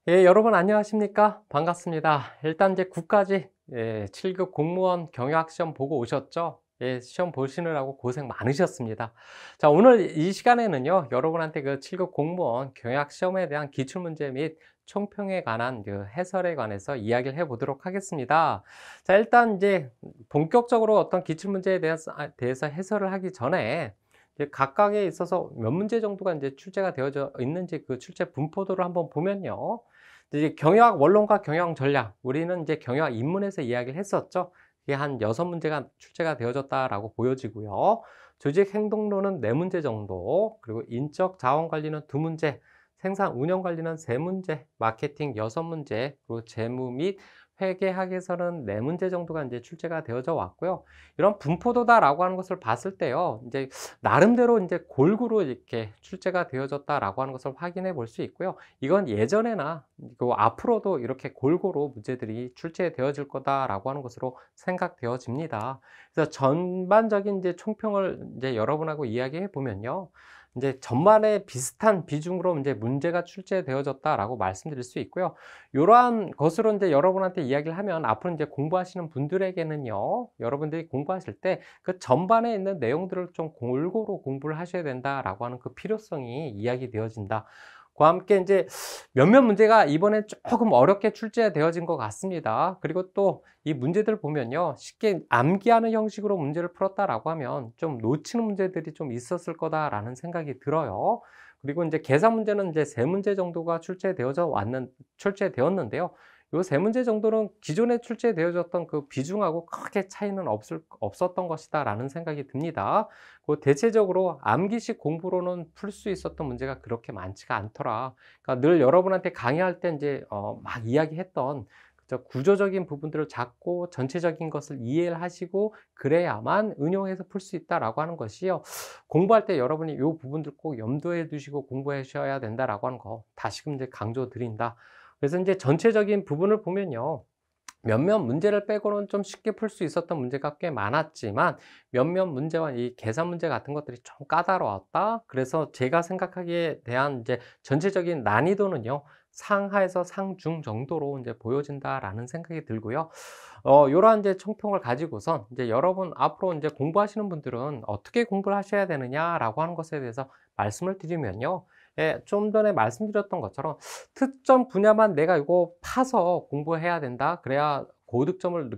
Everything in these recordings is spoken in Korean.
예, 여러분 안녕하십니까? 반갑습니다. 일단 이제 국가직 7급 공무원 경영 시험 보고 오셨죠? 예, 시험 보시느라고 고생 많으셨습니다. 자, 오늘 이 시간에는요, 여러분한테 그 7급 공무원 경영 시험에 대한 기출문제 및 총평에 관한 그 해설에 관해서 이야기를 해보도록 하겠습니다. 자, 일단 이제 본격적으로 어떤 기출문제에 대해서 해설을 하기 전에 이제 각각에 있어서 몇 문제 정도가 이제 출제가 되어져 있는지 그 출제 분포도를 한번 보면요. 이제 경영학 원론과 경영 전략, 우리는 이제 경영학 입문에서 이야기를 했었죠. 이게 한 6문제가 출제가 되어졌다라고 보여지고요. 조직 행동론은 4문제 정도, 그리고 인적 자원 관리는 2문제, 생산 운영 관리는 3문제, 마케팅 6문제, 그리고 재무 및 회계학에서는 4문제 정도가 이제 출제가 되어져 왔고요. 이런 분포도다라고 하는 것을 봤을 때요. 이제 나름대로 이제 골고루 이렇게 출제가 되어졌다라고 하는 것을 확인해 볼 수 있고요. 이건 예전에나 그 앞으로도 이렇게 골고루 문제들이 출제되어질 거다라고 하는 것으로 생각되어집니다. 그래서 전반적인 이제 총평을 이제 여러분하고 이야기해 보면요. 이제 전반에 비슷한 비중으로 이제 문제가 출제되어졌다라고 말씀드릴 수 있고요. 이러한 것으로 이제 여러분한테 이야기를 하면 앞으로 이제 공부하시는 분들에게는요. 여러분들이 공부하실 때 그 전반에 있는 내용들을 좀 골고루 공부를 하셔야 된다라고 하는 그 필요성이 이야기되어진다. 그와 함께 이제 몇몇 문제가 이번에 조금 어렵게 출제되어진 것 같습니다. 그리고 또 이 문제들 보면요. 쉽게 암기하는 형식으로 문제를 풀었다라고 하면 좀 놓치는 문제들이 좀 있었을 거다라는 생각이 들어요. 그리고 이제 계산 문제는 이제 3문제 정도가 출제되었는데요. 요 3문제 정도는 기존에 출제되어졌던 그 비중하고 크게 차이는 없었던 것이다라는 생각이 듭니다. 대체적으로 암기식 공부로는 풀 수 있었던 문제가 그렇게 많지가 않더라. 그러니까 늘 여러분한테 강의할 때 이제 막 이야기했던 그죠? 구조적인 부분들을 잡고 전체적인 것을 이해를 하시고 그래야만 응용해서 풀 수 있다라고 하는 것이요. 공부할 때 여러분이 요 부분들 꼭 염두에 두시고 공부하셔야 된다라고 하는 거 다시금 이제 강조드린다. 그래서 이제 전체적인 부분을 보면요. 몇몇 문제를 빼고는 좀 쉽게 풀 수 있었던 문제가 꽤 많았지만 몇몇 문제와 이 계산 문제 같은 것들이 좀 까다로웠다. 그래서 제가 생각하기에 대한 이제 전체적인 난이도는요. 상하에서 상중 정도로 이제 보여진다라는 생각이 들고요. 요러한 이제 총평을 가지고선 이제 여러분 앞으로 이제 공부하시는 분들은 어떻게 공부를 하셔야 되느냐라고 하는 것에 대해서 말씀을 드리면요. 예, 좀 전에 말씀드렸던 것처럼 특정 분야만 내가 이거 파서 공부해야 된다. 그래야 고득점을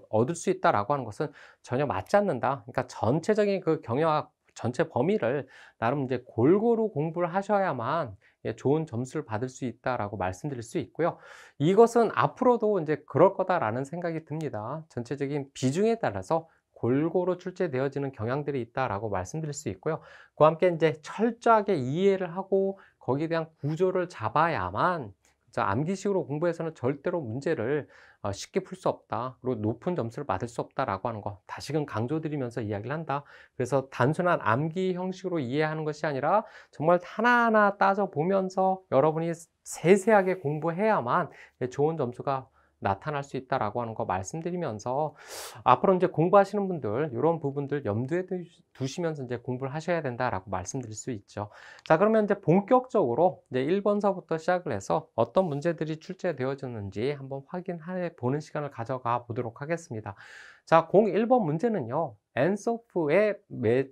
얻을 수 있다라고 하는 것은 전혀 맞지 않는다. 그러니까 전체적인 그 경영학 전체 범위를 나름 이제 골고루 공부를 하셔야만 예, 좋은 점수를 받을 수 있다라고 말씀드릴 수 있고요. 이것은 앞으로도 이제 그럴 거다라는 생각이 듭니다. 전체적인 비중에 따라서 골고루 출제되어지는 경향들이 있다라고 말씀드릴 수 있고요. 그와 함께 이제 철저하게 이해를 하고 거기에 대한 구조를 잡아야만 자, 암기식으로 공부해서는 절대로 문제를 쉽게 풀 수 없다. 그리고 높은 점수를 받을 수 없다라고 하는 거 다시금 강조드리면서 이야기를 한다. 그래서 단순한 암기 형식으로 이해하는 것이 아니라 정말 하나하나 따져보면서 여러분이 세세하게 공부해야만 좋은 점수가 나타날 수 있다라고 하는 거 말씀드리면서 앞으로 이제 공부하시는 분들 이런 부분들 염두에 두시면서 이제 공부를 하셔야 된다라고 말씀드릴 수 있죠. 자, 그러면 이제 본격적으로 이제 1번서부터 시작을 해서 어떤 문제들이 출제되어졌는지 한번 확인해 보는 시간을 가져가 보도록 하겠습니다. 자, 01번 문제는요. 엔소프의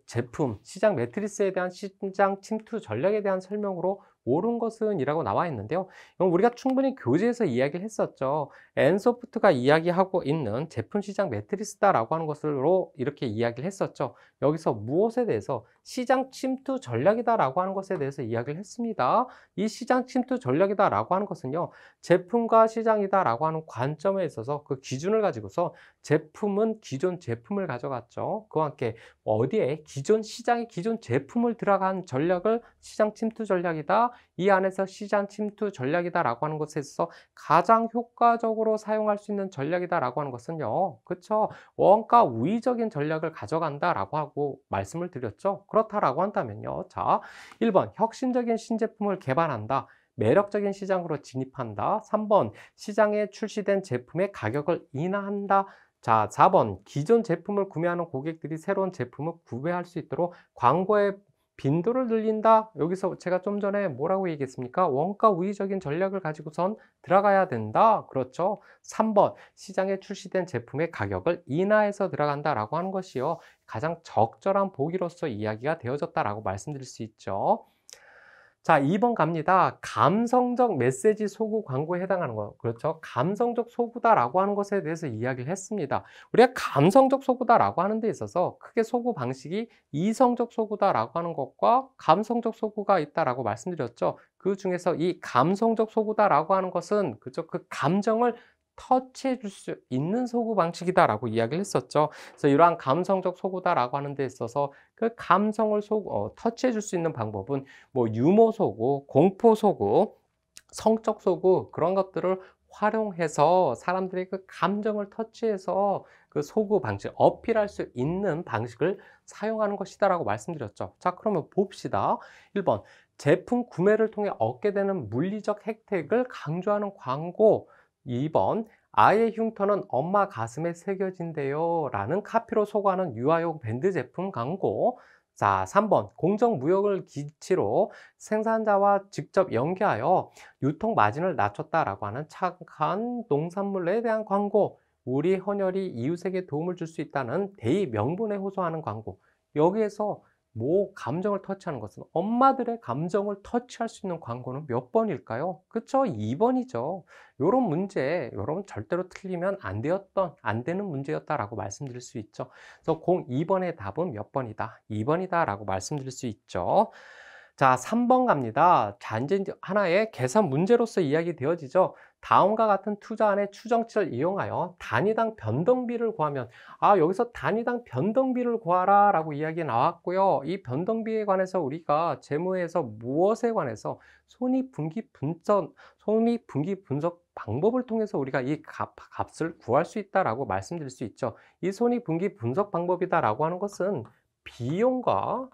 제품, 시장 매트리스에 대한 시장 침투 전략에 대한 설명으로 옳은 것은 이라고 나와 있는데요. 이건 우리가 충분히 교재에서 이야기를 했었죠. 엔소프트가 이야기하고 있는 제품 시장 매트리스다라고 하는 것으로 이렇게 이야기를 했었죠. 여기서 무엇에 대해서 시장 침투 전략이다라고 하는 것에 대해서 이야기를 했습니다. 이 시장 침투 전략이다라고 하는 것은요. 제품과 시장이다라고 하는 관점에 있어서 그 기준을 가지고서 제품은 기존 제품을 가져갔죠. 그와 함께 어디에 기존 시장에 기존 제품을 들어간 전략을 시장 침투 전략이다. 이 안에서 시장 침투 전략이다라고 하는 것에 있어서 가장 효과적으로 사용할 수 있는 전략이다라고 하는 것은요. 그쵸? 원가 우위적인 전략을 가져간다라고 하고 말씀을 드렸죠. 그렇다라고 한다면요. 자, 1번 혁신적인 신제품을 개발한다. 매력적인 시장으로 진입한다. 3번 시장에 출시된 제품의 가격을 인하한다. 자, 4번 기존 제품을 구매하는 고객들이 새로운 제품을 구매할 수 있도록 광고에 빈도를 늘린다. 여기서 제가 좀 전에 뭐라고 얘기했습니까? 원가 우위적인 전략을 가지고선 들어가야 된다. 그렇죠. 3번 시장에 출시된 제품의 가격을 인하해서 들어간다라고 하는 것이요. 가장 적절한 보기로서 이야기가 되어졌다라고 말씀드릴 수 있죠. 자, 2번 갑니다. 감성적 메시지 소구 광고에 해당하는 거. 그렇죠. 감성적 소구다라고 하는 것에 대해서 이야기를 했습니다. 우리가 감성적 소구다라고 하는 데 있어서 크게 소구 방식이 이성적 소구다라고 하는 것과 감성적 소구가 있다라고 말씀드렸죠. 그 중에서 이 감성적 소구다라고 하는 것은 그죠. 그 감정을 터치해 줄 수 있는 소구 방식이다라고 이야기를 했었죠. 그래서 이러한 감성적 소구다라고 하는 데 있어서 그 감성을 터치해 줄 수 있는 방법은 뭐 유머 소구, 공포 소구, 성적 소구 그런 것들을 활용해서 사람들의 그 감정을 터치해서 그 소구 방식, 어필할 수 있는 방식을 사용하는 것이다라고 말씀드렸죠. 자, 그러면 봅시다. 1번 제품 구매를 통해 얻게 되는 물리적 혜택을 강조하는 광고. 2번 아이의 흉터는 엄마 가슴에 새겨진대요 라는 카피로 소구하는 유아용 밴드 제품 광고. 자, 3번 공정무역을 기치로 생산자와 직접 연계하여 유통 마진을 낮췄다라고 하는 착한 농산물에 대한 광고. 우리 헌혈이 이웃에게 도움을 줄 수 있다는 대의 명분에 호소하는 광고. 여기에서 감정을 터치하는 것은 엄마들의 감정을 터치할 수 있는 광고는 몇 번일까요? 그쵸? 2번이죠. 요런 문제, 요런 절대로 틀리면 안 되는 문제였다라고 말씀드릴 수 있죠. 그래서 2번의 답은 몇 번이다? 2번이다라고 말씀드릴 수 있죠. 자, 3번 갑니다. 자, 이제 하나의 계산 문제로서 이야기 되어지죠. 다음과 같은 투자안의 추정치를 이용하여 단위당 변동비를 구하면, 여기서 단위당 변동비를 구하라 라고 이야기 나왔고요. 이 변동비에 관해서 우리가 재무에서 무엇에 관해서 손익분기 분석 방법을 통해서 우리가 이 값을 구할 수 있다라고 말씀드릴 수 있죠. 이 손익분기 분석 방법이다라고 하는 것은 비용과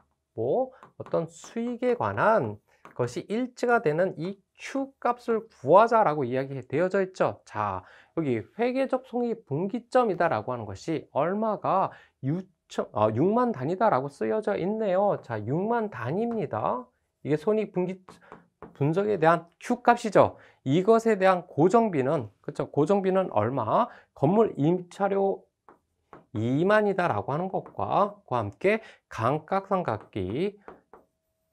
어떤 수익에 관한 것이 일치가 되는 이 Q 값을 구하자라고 이야기되어져 있죠. 자, 여기 회계적 손익분기점이다라고 하는 것이 얼마가 6만 단위다라고 쓰여져 있네요. 자, 6만 단위입니다. 이게 손익분기 분석에 대한 Q 값이죠. 이것에 대한 고정비는, 그렇죠? 고정비는 얼마? 건물 임차료 2만이다라고 하는 것과 그와 함께 감가상각비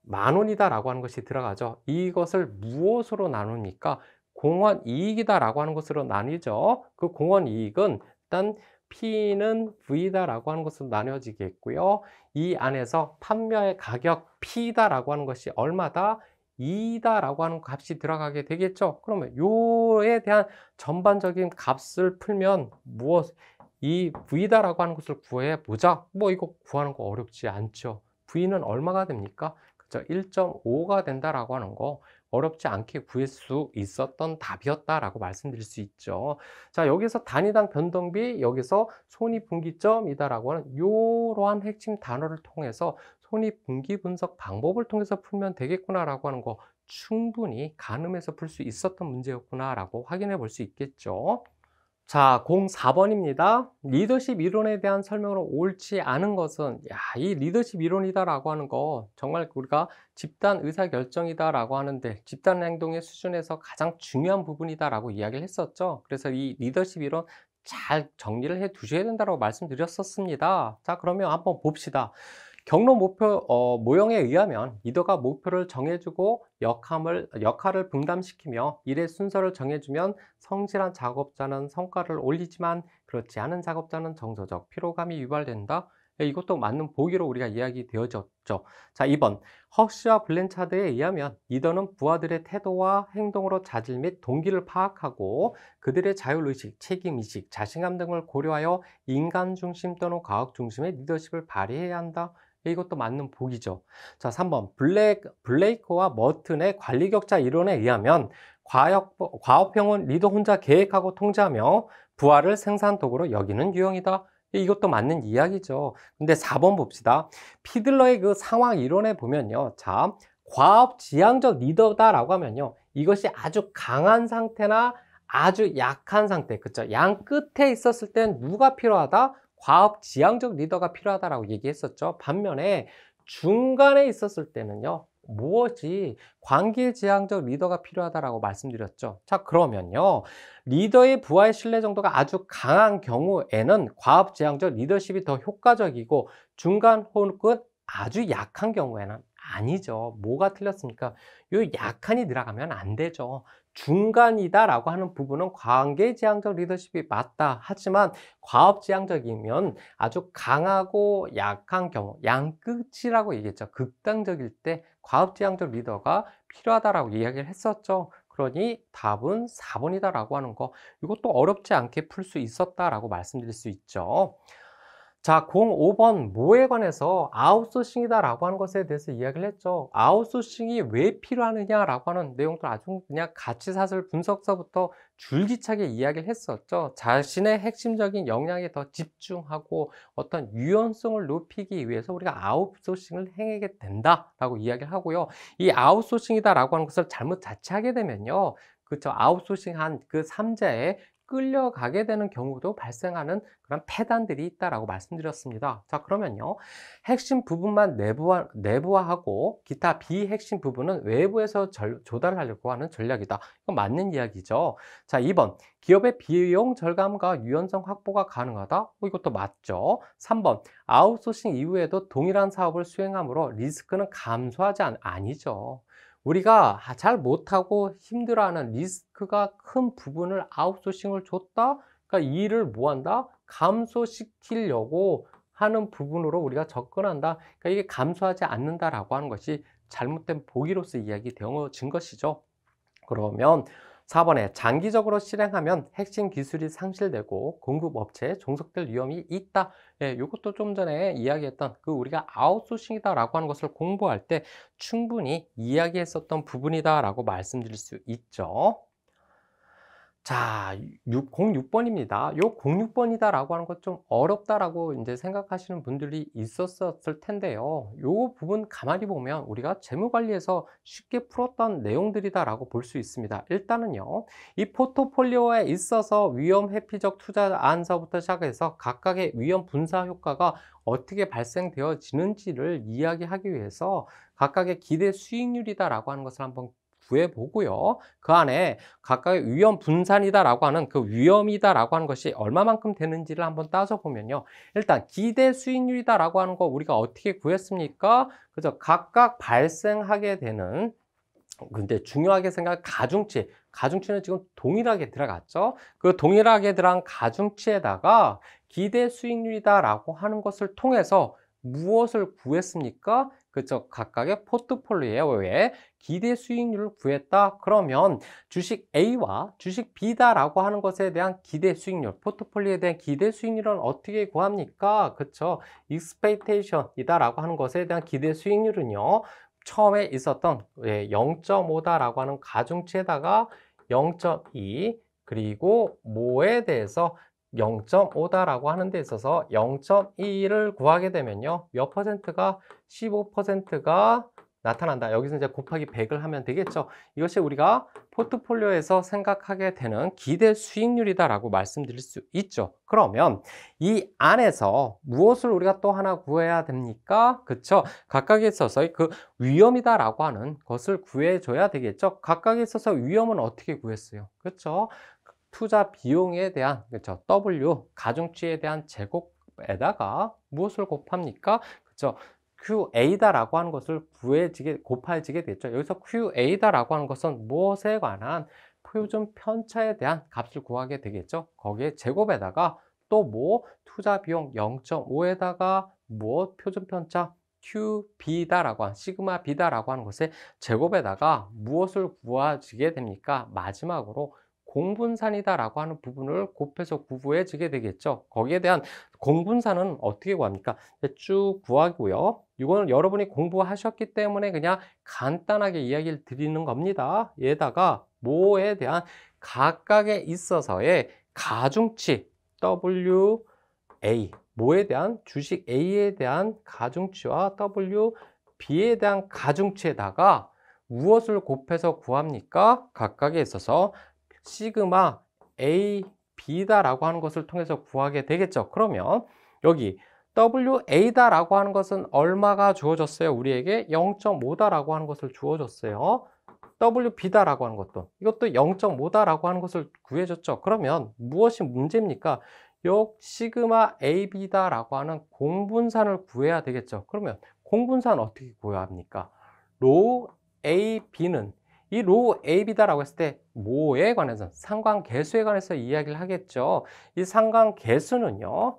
10,000원이다라고 하는 것이 들어가죠. 이것을 무엇으로 나눕니까? 공원이익이다라고 하는 것으로 나뉘죠. 그 공원이익은 일단 P는 V다라고 하는 것으로 나뉘어지겠고요. 이 안에서 판매의 가격 P다라고 하는 것이 얼마다? 2다라고 하는 값이 들어가게 되겠죠. 그러면 요에 대한 전반적인 값을 풀면 이 V다라고 하는 것을 구해 보자. 이거 구하는 거 어렵지 않죠. V는 얼마가 됩니까? 그죠? 1.5가 된다라고 하는 거 어렵지 않게 구할 수 있었던 답이었다라고 말씀드릴 수 있죠. 자, 여기서 단위당 변동비, 여기서 손익분기점이다라고 하는 이러한 핵심 단어를 통해서 손익분기 분석 방법을 통해서 풀면 되겠구나라고 하는 거 충분히 가늠해서 풀 수 있었던 문제였구나라고 확인해 볼 수 있겠죠. 자, 04번입니다. 리더십 이론에 대한 설명으로 옳지 않은 것은, 이 리더십 이론이다라고 하는 거, 정말 우리가 집단 의사결정이다라고 하는데, 집단 행동의 수준에서 가장 중요한 부분이다라고 이야기를 했었죠. 그래서 이 리더십 이론 잘 정리를 해 두셔야 된다고 말씀드렸었습니다. 자, 그러면 한번 봅시다. 경로 목표 모형에 의하면 리더가 목표를 정해주고 역할을 분담시키며 일의 순서를 정해주면 성실한 작업자는 성과를 올리지만 그렇지 않은 작업자는 정서적 피로감이 유발된다. 이것도 맞는 보기로 우리가 이야기되어졌죠. 자, 2번 허쉬와 블렌차드에 의하면 리더는 부하들의 태도와 행동으로 자질 및 동기를 파악하고 그들의 자율의식, 책임의식, 자신감 등을 고려하여 인간 중심 또는 과학 중심의 리더십을 발휘해야 한다. 이것도 맞는 보기죠. 자, 3번 블레이크와 머튼의 관리격자 이론에 의하면 과업형은 리더 혼자 계획하고 통제하며 부하를 생산도구로 여기는 유형이다. 이것도 맞는 이야기죠. 근데 4번 봅시다. 피들러의 그 상황 이론에 보면요. 자, 과업지향적 리더다라고 하면요. 이것이 아주 강한 상태나 아주 약한 상태, 그쵸? 양 끝에 있었을 땐 누가 필요하다? 과업지향적 리더가 필요하다라고 얘기했었죠. 반면에 중간에 있었을 때는요. 무엇이 관계지향적 리더가 필요하다라고 말씀드렸죠. 자, 그러면요. 리더의 부하의 신뢰 정도가 아주 강한 경우에는 과업지향적 리더십이 더 효과적이고 중간 혹은 아주 약한 경우에는 아니죠. 뭐가 틀렸습니까? 요 약한이 들어가면 안 되죠. 중간이다라고 하는 부분은 관계지향적 리더십이 맞다. 하지만 과업지향적이면 아주 강하고 약한 경우, 양끝이라고 얘기했죠. 극단적일 때 과업지향적 리더가 필요하다라고 이야기를 했었죠. 그러니 답은 4번이다라고 하는 거, 이것도 어렵지 않게 풀 수 있었다라고 말씀드릴 수 있죠. 자, 05번 뭐에 관해서 아웃소싱이다라고 하는 것에 대해서 이야기를 했죠. 아웃소싱이 왜 필요하느냐라고 하는 내용들 아주 그냥 가치사슬 분석서부터 줄기차게 이야기를 했었죠. 자신의 핵심적인 역량에 더 집중하고 어떤 유연성을 높이기 위해서 우리가 아웃소싱을 행하게 된다라고 이야기를 하고요. 이 아웃소싱이다라고 하는 것을 잘못 자체하게 되면요. 그렇죠. 아웃소싱한 그 삼자에 끌려가게 되는 경우도 발생하는 그런 폐단들이 있다라고 말씀드렸습니다. 자, 그러면요. 핵심 부분만 내부화하고 기타 비핵심 부분은 외부에서 조달하려고 하는 전략이다. 이건 맞는 이야기죠. 자, 2번. 기업의 비용 절감과 유연성 확보가 가능하다. 이것도 맞죠. 3번. 아웃소싱 이후에도 동일한 사업을 수행함으로 리스크는 감소하지 아니죠. 우리가 잘 못하고 힘들어하는 리스크가 큰 부분을 아웃소싱을 줬다? 그러니까 이 일을 뭐 한다? 감소시키려고 하는 부분으로 우리가 접근한다. 그러니까 이게 감소하지 않는다라고 하는 것이 잘못된 보기로서 이야기되어진 것이죠. 그러면 4번에 장기적으로 실행하면 핵심 기술이 상실되고 공급업체에 종속될 위험이 있다. 예, 이것도 좀 전에 이야기했던 그 우리가 아웃소싱이다라고 하는 것을 공부할 때 충분히 이야기했었던 부분이다라고 말씀드릴 수 있죠. 자, 06번입니다. 요 06번이다라고 하는 것 좀 어렵다라고 이제 생각하시는 분들이 있었을 텐데요. 요 부분 가만히 보면 우리가 재무관리에서 쉽게 풀었던 내용들이다라고 볼 수 있습니다. 일단은요, 이 포트폴리오에 있어서 위험 회피적 투자 안서부터 시작해서 각각의 위험 분사 효과가 어떻게 발생되어지는지를 이야기하기 위해서 각각의 기대 수익률이다라고 하는 것을 한번 구해보고요. 그 안에 각각의 위험 분산이다라고 하는 그 위험이다라고 하는 것이 얼마만큼 되는지를 한번 따져보면요. 일단 기대 수익률이다라고 하는 거 우리가 어떻게 구했습니까? 그죠? 각각 발생하게 되는 근데 중요하게 생각할 가중치. 가중치는 지금 동일하게 들어갔죠. 그 동일하게 들어간 가중치에다가 기대 수익률이다라고 하는 것을 통해서 무엇을 구했습니까? 그죠? 각각의 포트폴리오에 기대 수익률을 구했다. 그러면 주식 A와 주식 B다라고 하는 것에 대한 기대 수익률, 포트폴리오에 대한 기대 수익률은 어떻게 구합니까? 그쵸? expectation이다라고 하는 것에 대한 기대 수익률은요. 처음에 있었던 0.5다라고 하는 가중치에다가 0.2 그리고 모에 대해서 0.5다라고 하는 데 있어서 0.2를 구하게 되면요. 몇 퍼센트가 15%가 나타난다. 여기서 이제 곱하기 100을 하면 되겠죠. 이것이 우리가 포트폴리오에서 생각하게 되는 기대 수익률이다라고 말씀드릴 수 있죠. 그러면 이 안에서 무엇을 우리가 또 하나 구해야 됩니까? 그쵸? 각각에 있어서 그 위험이다라고 하는 것을 구해줘야 되겠죠. 각각에 있어서 위험은 어떻게 구했어요? 그렇죠? 투자 비용에 대한 그렇죠? W 가중치에 대한 제곱에다가 무엇을 곱합니까? 그렇죠? QA다라고 하는 것을 곱해지게 됐죠. 여기서 QA다라고 하는 것은 무엇에 관한 표준 편차에 대한 값을 구하게 되겠죠. 거기에 제곱에다가 또 뭐 투자 비용 0.5에다가 뭐 표준 편차 QB다라고 한 시그마 B다라고 하는 것의 제곱에다가 무엇을 구하지게 됩니까? 마지막으로 공분산이다라고 하는 부분을 곱해서 구해지게 되겠죠. 거기에 대한 공분산은 어떻게 구합니까? 쭉 구하고요. 이거는 여러분이 공부하셨기 때문에 그냥 간단하게 이야기를 드리는 겁니다. 얘다가 뭐에 대한 각각에 있어서의 가중치 WA 뭐에 대한 주식 A에 대한 가중치와 WB에 대한 가중치에다가 무엇을 곱해서 구합니까? 각각에 있어서 시그마 A, B다라고 하는 것을 통해서 구하게 되겠죠. 그러면 여기 WA다라고 하는 것은 얼마가 주어졌어요? 우리에게 0.5다라고 하는 것을 주어졌어요. WB다라고 하는 것도 이것도 0.5다라고 하는 것을 구해줬죠. 그러면 무엇이 문제입니까? 요 시그마 AB다라고 하는 공분산을 구해야 되겠죠. 그러면 공분산 어떻게 구해야 합니까? 로 AB는 이 로 AB다라고 했을 때 뭐에 관해서 상관계수에 관해서 이야기를 하겠죠. 이 상관계수는요.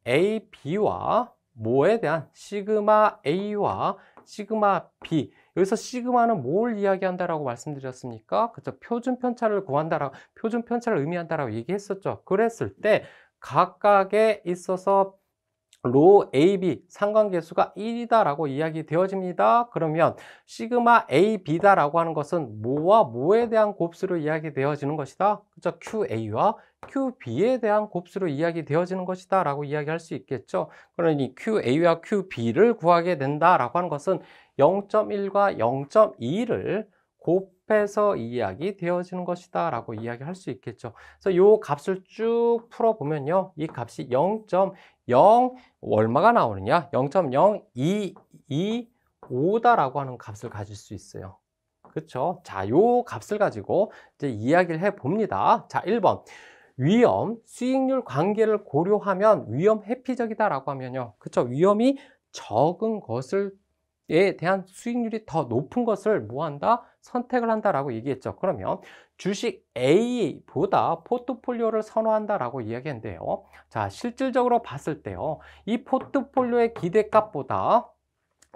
QAB와 뭐에 대한 시그마 A와 시그마 B 여기서 시그마는 뭘 이야기한다라고 말씀드렸습니까? 그죠? 표준 편차를 구한다라고 표준 편차를 의미한다라고 얘기했었죠. 그랬을 때 각각에 있어서 로 AB 상관계수가 1이다라고 이야기 되어집니다. 그러면 시그마 AB다라고 하는 것은 뭐와 뭐에 대한 곱수로 이야기 되어지는 것이다. 그죠? QA와 QB에 대한 곱수로 이야기 되어지는 것이다 라고 이야기할 수 있겠죠. 그러니 QA와 QB를 구하게 된다라고 하는 것은 0.1과 0.2를 곱해서 이야기 되어지는 것이다 라고 이야기할 수 있겠죠. 그래서 이 값을 쭉 풀어보면요. 이 값이 0.0 얼마가 나오느냐? 0.0225다라고 하는 값을 가질 수 있어요. 그렇죠? 자, 요 값을 가지고 이제 이야기를 해 봅니다. 자, 1번. 위험, 수익률 관계를 고려하면 위험 회피적이다라고 하면요. 그렇죠? 위험이 적은 것을 에 대한 수익률이 더 높은 것을 뭐 한다? 선택을 한다라고 얘기했죠. 그러면 주식 A보다 포트폴리오를 선호한다라고 이야기했는데요. 자, 실질적으로 봤을 때요. 이 포트폴리오의 기대값보다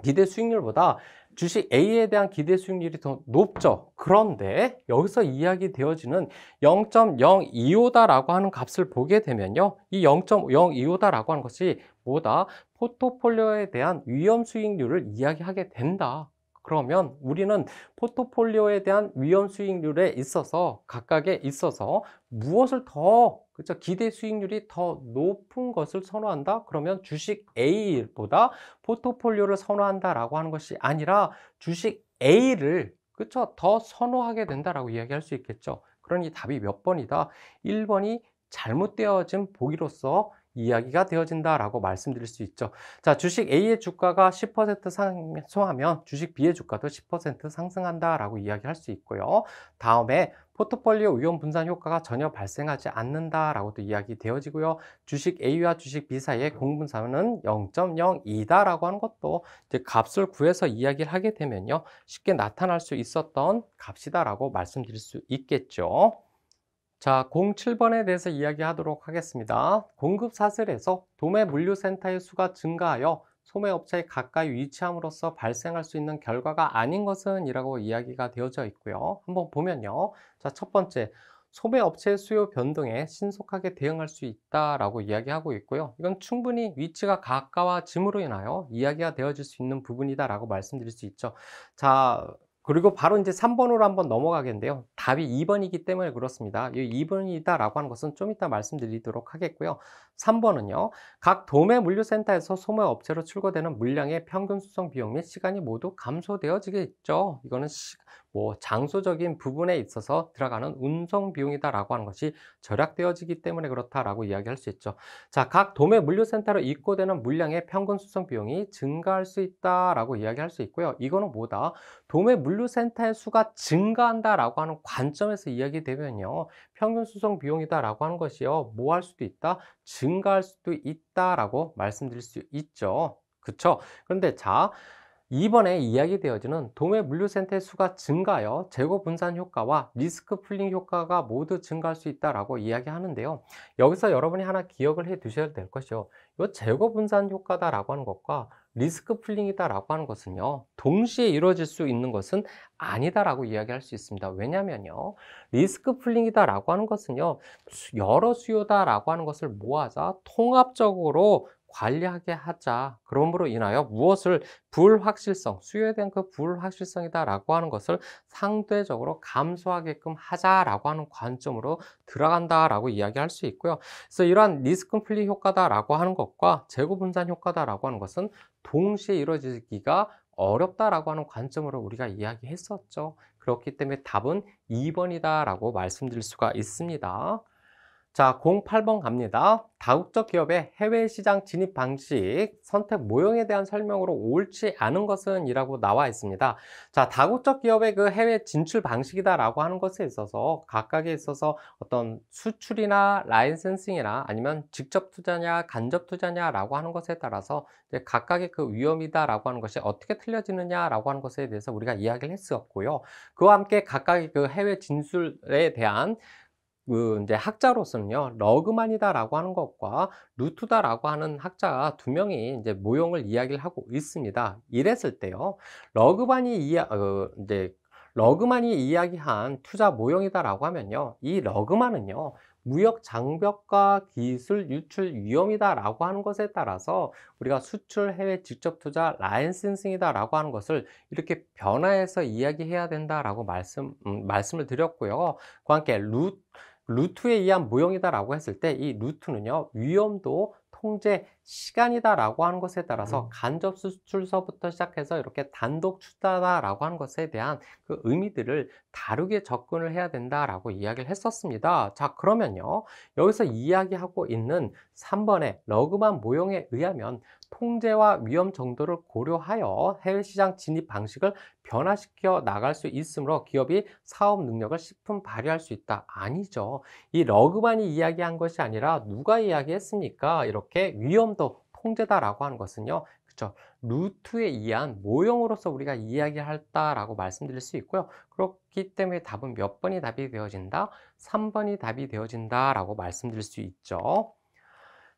기대 수익률보다 주식 A에 대한 기대 수익률이 더 높죠. 그런데 여기서 이야기되어지는 0.025다라고 하는 값을 보게 되면요. 이 0.025다라고 하는 것이 뭐다? 포트폴리오에 대한 위험 수익률을 이야기하게 된다. 그러면 우리는 포트폴리오에 대한 위험 수익률에 있어서 각각에 있어서 무엇을 더 그렇죠? 기대 수익률이 더 높은 것을 선호한다? 그러면 주식 A보다 포트폴리오를 선호한다라고 하는 것이 아니라 주식 A를 그렇죠? 더 선호하게 된다라고 이야기할 수 있겠죠. 그러니 답이 몇 번이다? 1번이 잘못되어진 보기로서 이야기가 되어진다라고 말씀드릴 수 있죠. 자, 주식 A의 주가가 10% 상승하면 주식 B의 주가도 10% 상승한다라고 이야기할 수 있고요. 다음에 포트폴리오 위험 분산 효과가 전혀 발생하지 않는다라고도 이야기되어지고요. 주식 A와 주식 B 사이의 공분산은 0.02다라고 하는 것도 이제 값을 구해서 이야기를 하게 되면요. 쉽게 나타날 수 있었던 값이다라고 말씀드릴 수 있겠죠. 자, 07번에 대해서 이야기하도록 하겠습니다. 공급 사슬에서 도매 물류센터의 수가 증가하여 소매업체에 가까이 위치함으로써 발생할 수 있는 결과가 아닌 것은 이라고 이야기가 되어져 있고요. 한번 보면요. 자, 첫 번째, 소매업체의 수요 변동에 신속하게 대응할 수 있다라고 이야기하고 있고요. 이건 충분히 위치가 가까워짐으로 인하여 이야기가 되어질 수 있는 부분이다라고 말씀드릴 수 있죠. 자, 그리고 바로 이제 3번으로 한번 넘어가겠는데요. 답이 2번이기 때문에 그렇습니다. 이 2번이다라고 하는 것은 좀 이따 말씀드리도록 하겠고요. 3번은요. 각 도매 물류센터에서 소매업체로 출고되는 물량의 평균 수송 비용 및 시간이 모두 감소되어지겠죠. 이거는 장소적인 부분에 있어서 들어가는 운송 비용이다라고 하는 것이 절약되어지기 때문에 그렇다라고 이야기할 수 있죠. 자, 각 도매 물류센터로 입고되는 물량의 평균 수송 비용이 증가할 수 있다라고 이야기할 수 있고요. 이거는 뭐다? 도매 물류센터의 수가 증가한다라고 하는 관점에서 이야기되면요. 평균 수송 비용이다라고 하는 것이요. 뭐 할 수도 있다? 증가할 수도 있다라고 말씀드릴 수 있죠. 그렇죠? 그런데 자, 이번에 이야기되어지는 도매 물류센터의 수가 증가하여 재고 분산 효과와 리스크 풀링 효과가 모두 증가할 수 있다라고 이야기하는데요. 여기서 여러분이 하나 기억을 해 두셔야 될 것이요. 이 재고 분산 효과다라고 하는 것과 리스크 풀링이다라고 하는 것은요. 동시에 이루어질 수 있는 것은 아니다라고 이야기할 수 있습니다. 왜냐면요. 리스크 풀링이다라고 하는 것은요. 여러 수요다라고 하는 것을 모아서 통합적으로 관리하게 하자. 그러므로 인하여 무엇을 불확실성, 수요에 대한 그 불확실성이다라고 하는 것을 상대적으로 감소하게끔 하자라고 하는 관점으로 들어간다라고 이야기할 수 있고요. 그래서 이러한 리스크 풀링 효과다라고 하는 것과 재고 분산 효과다라고 하는 것은 동시에 이루어지기가 어렵다라고 하는 관점으로 우리가 이야기했었죠. 그렇기 때문에 답은 2번이다라고 말씀드릴 수가 있습니다. 자, 08번 갑니다. 다국적 기업의 해외 시장 진입 방식, 선택 모형에 대한 설명으로 옳지 않은 것은 이라고 나와 있습니다. 자, 다국적 기업의 그 해외 진출 방식이다라고 하는 것에 있어서 각각에 있어서 어떤 수출이나 라이센싱이나 아니면 직접 투자냐, 간접 투자냐라고 하는 것에 따라서 이제 각각의 그 위험이다라고 하는 것이 어떻게 틀려지느냐라고 하는 것에 대해서 우리가 이야기를 했었고요. 그와 함께 각각의 그 해외 진출에 대한 이제 학자로서는요, 러그만이다라고 하는 것과 루트다라고 하는 학자가 두 명이 이제 모형을 이야기를 하고 있습니다. 이랬을 때요, 러그만이 이제 러그만이 이야기한 투자 모형이다라고 하면요, 이 러그만은요, 무역 장벽과 기술 유출 위험이다라고 하는 것에 따라서 우리가 수출 해외 직접 투자 라이센싱이다라고 하는 것을 이렇게 변화해서 이야기해야 된다라고 말씀을 드렸고요. 그와 함께 루트에 의한 모형이다라고 했을 때 이 루트는요, 위험도, 통제, 시간이다라고 하는 것에 따라서 간접 수출서부터 시작해서 이렇게 단독 투자다라고 하는 것에 대한 그 의미들을 다르게 접근을 해야 된다라고 이야기를 했었습니다. 자, 그러면요, 여기서 이야기하고 있는 3번의 러그만 모형에 의하면 통제와 위험 정도를 고려하여 해외 시장 진입 방식을 변화시켜 나갈 수 있으므로 기업이 사업 능력을 십분 발휘할 수 있다. 아니죠. 이 러그만이 이야기한 것이 아니라 누가 이야기했습니까? 이렇게 위험도 통제다라고 하는 것은요. 그렇죠. 루트에 의한 모형으로서 우리가 이야기할다라고 말씀드릴 수 있고요. 그렇기 때문에 답은 몇 번이 답이 되어진다? 3번이 답이 되어진다라고 말씀드릴 수 있죠.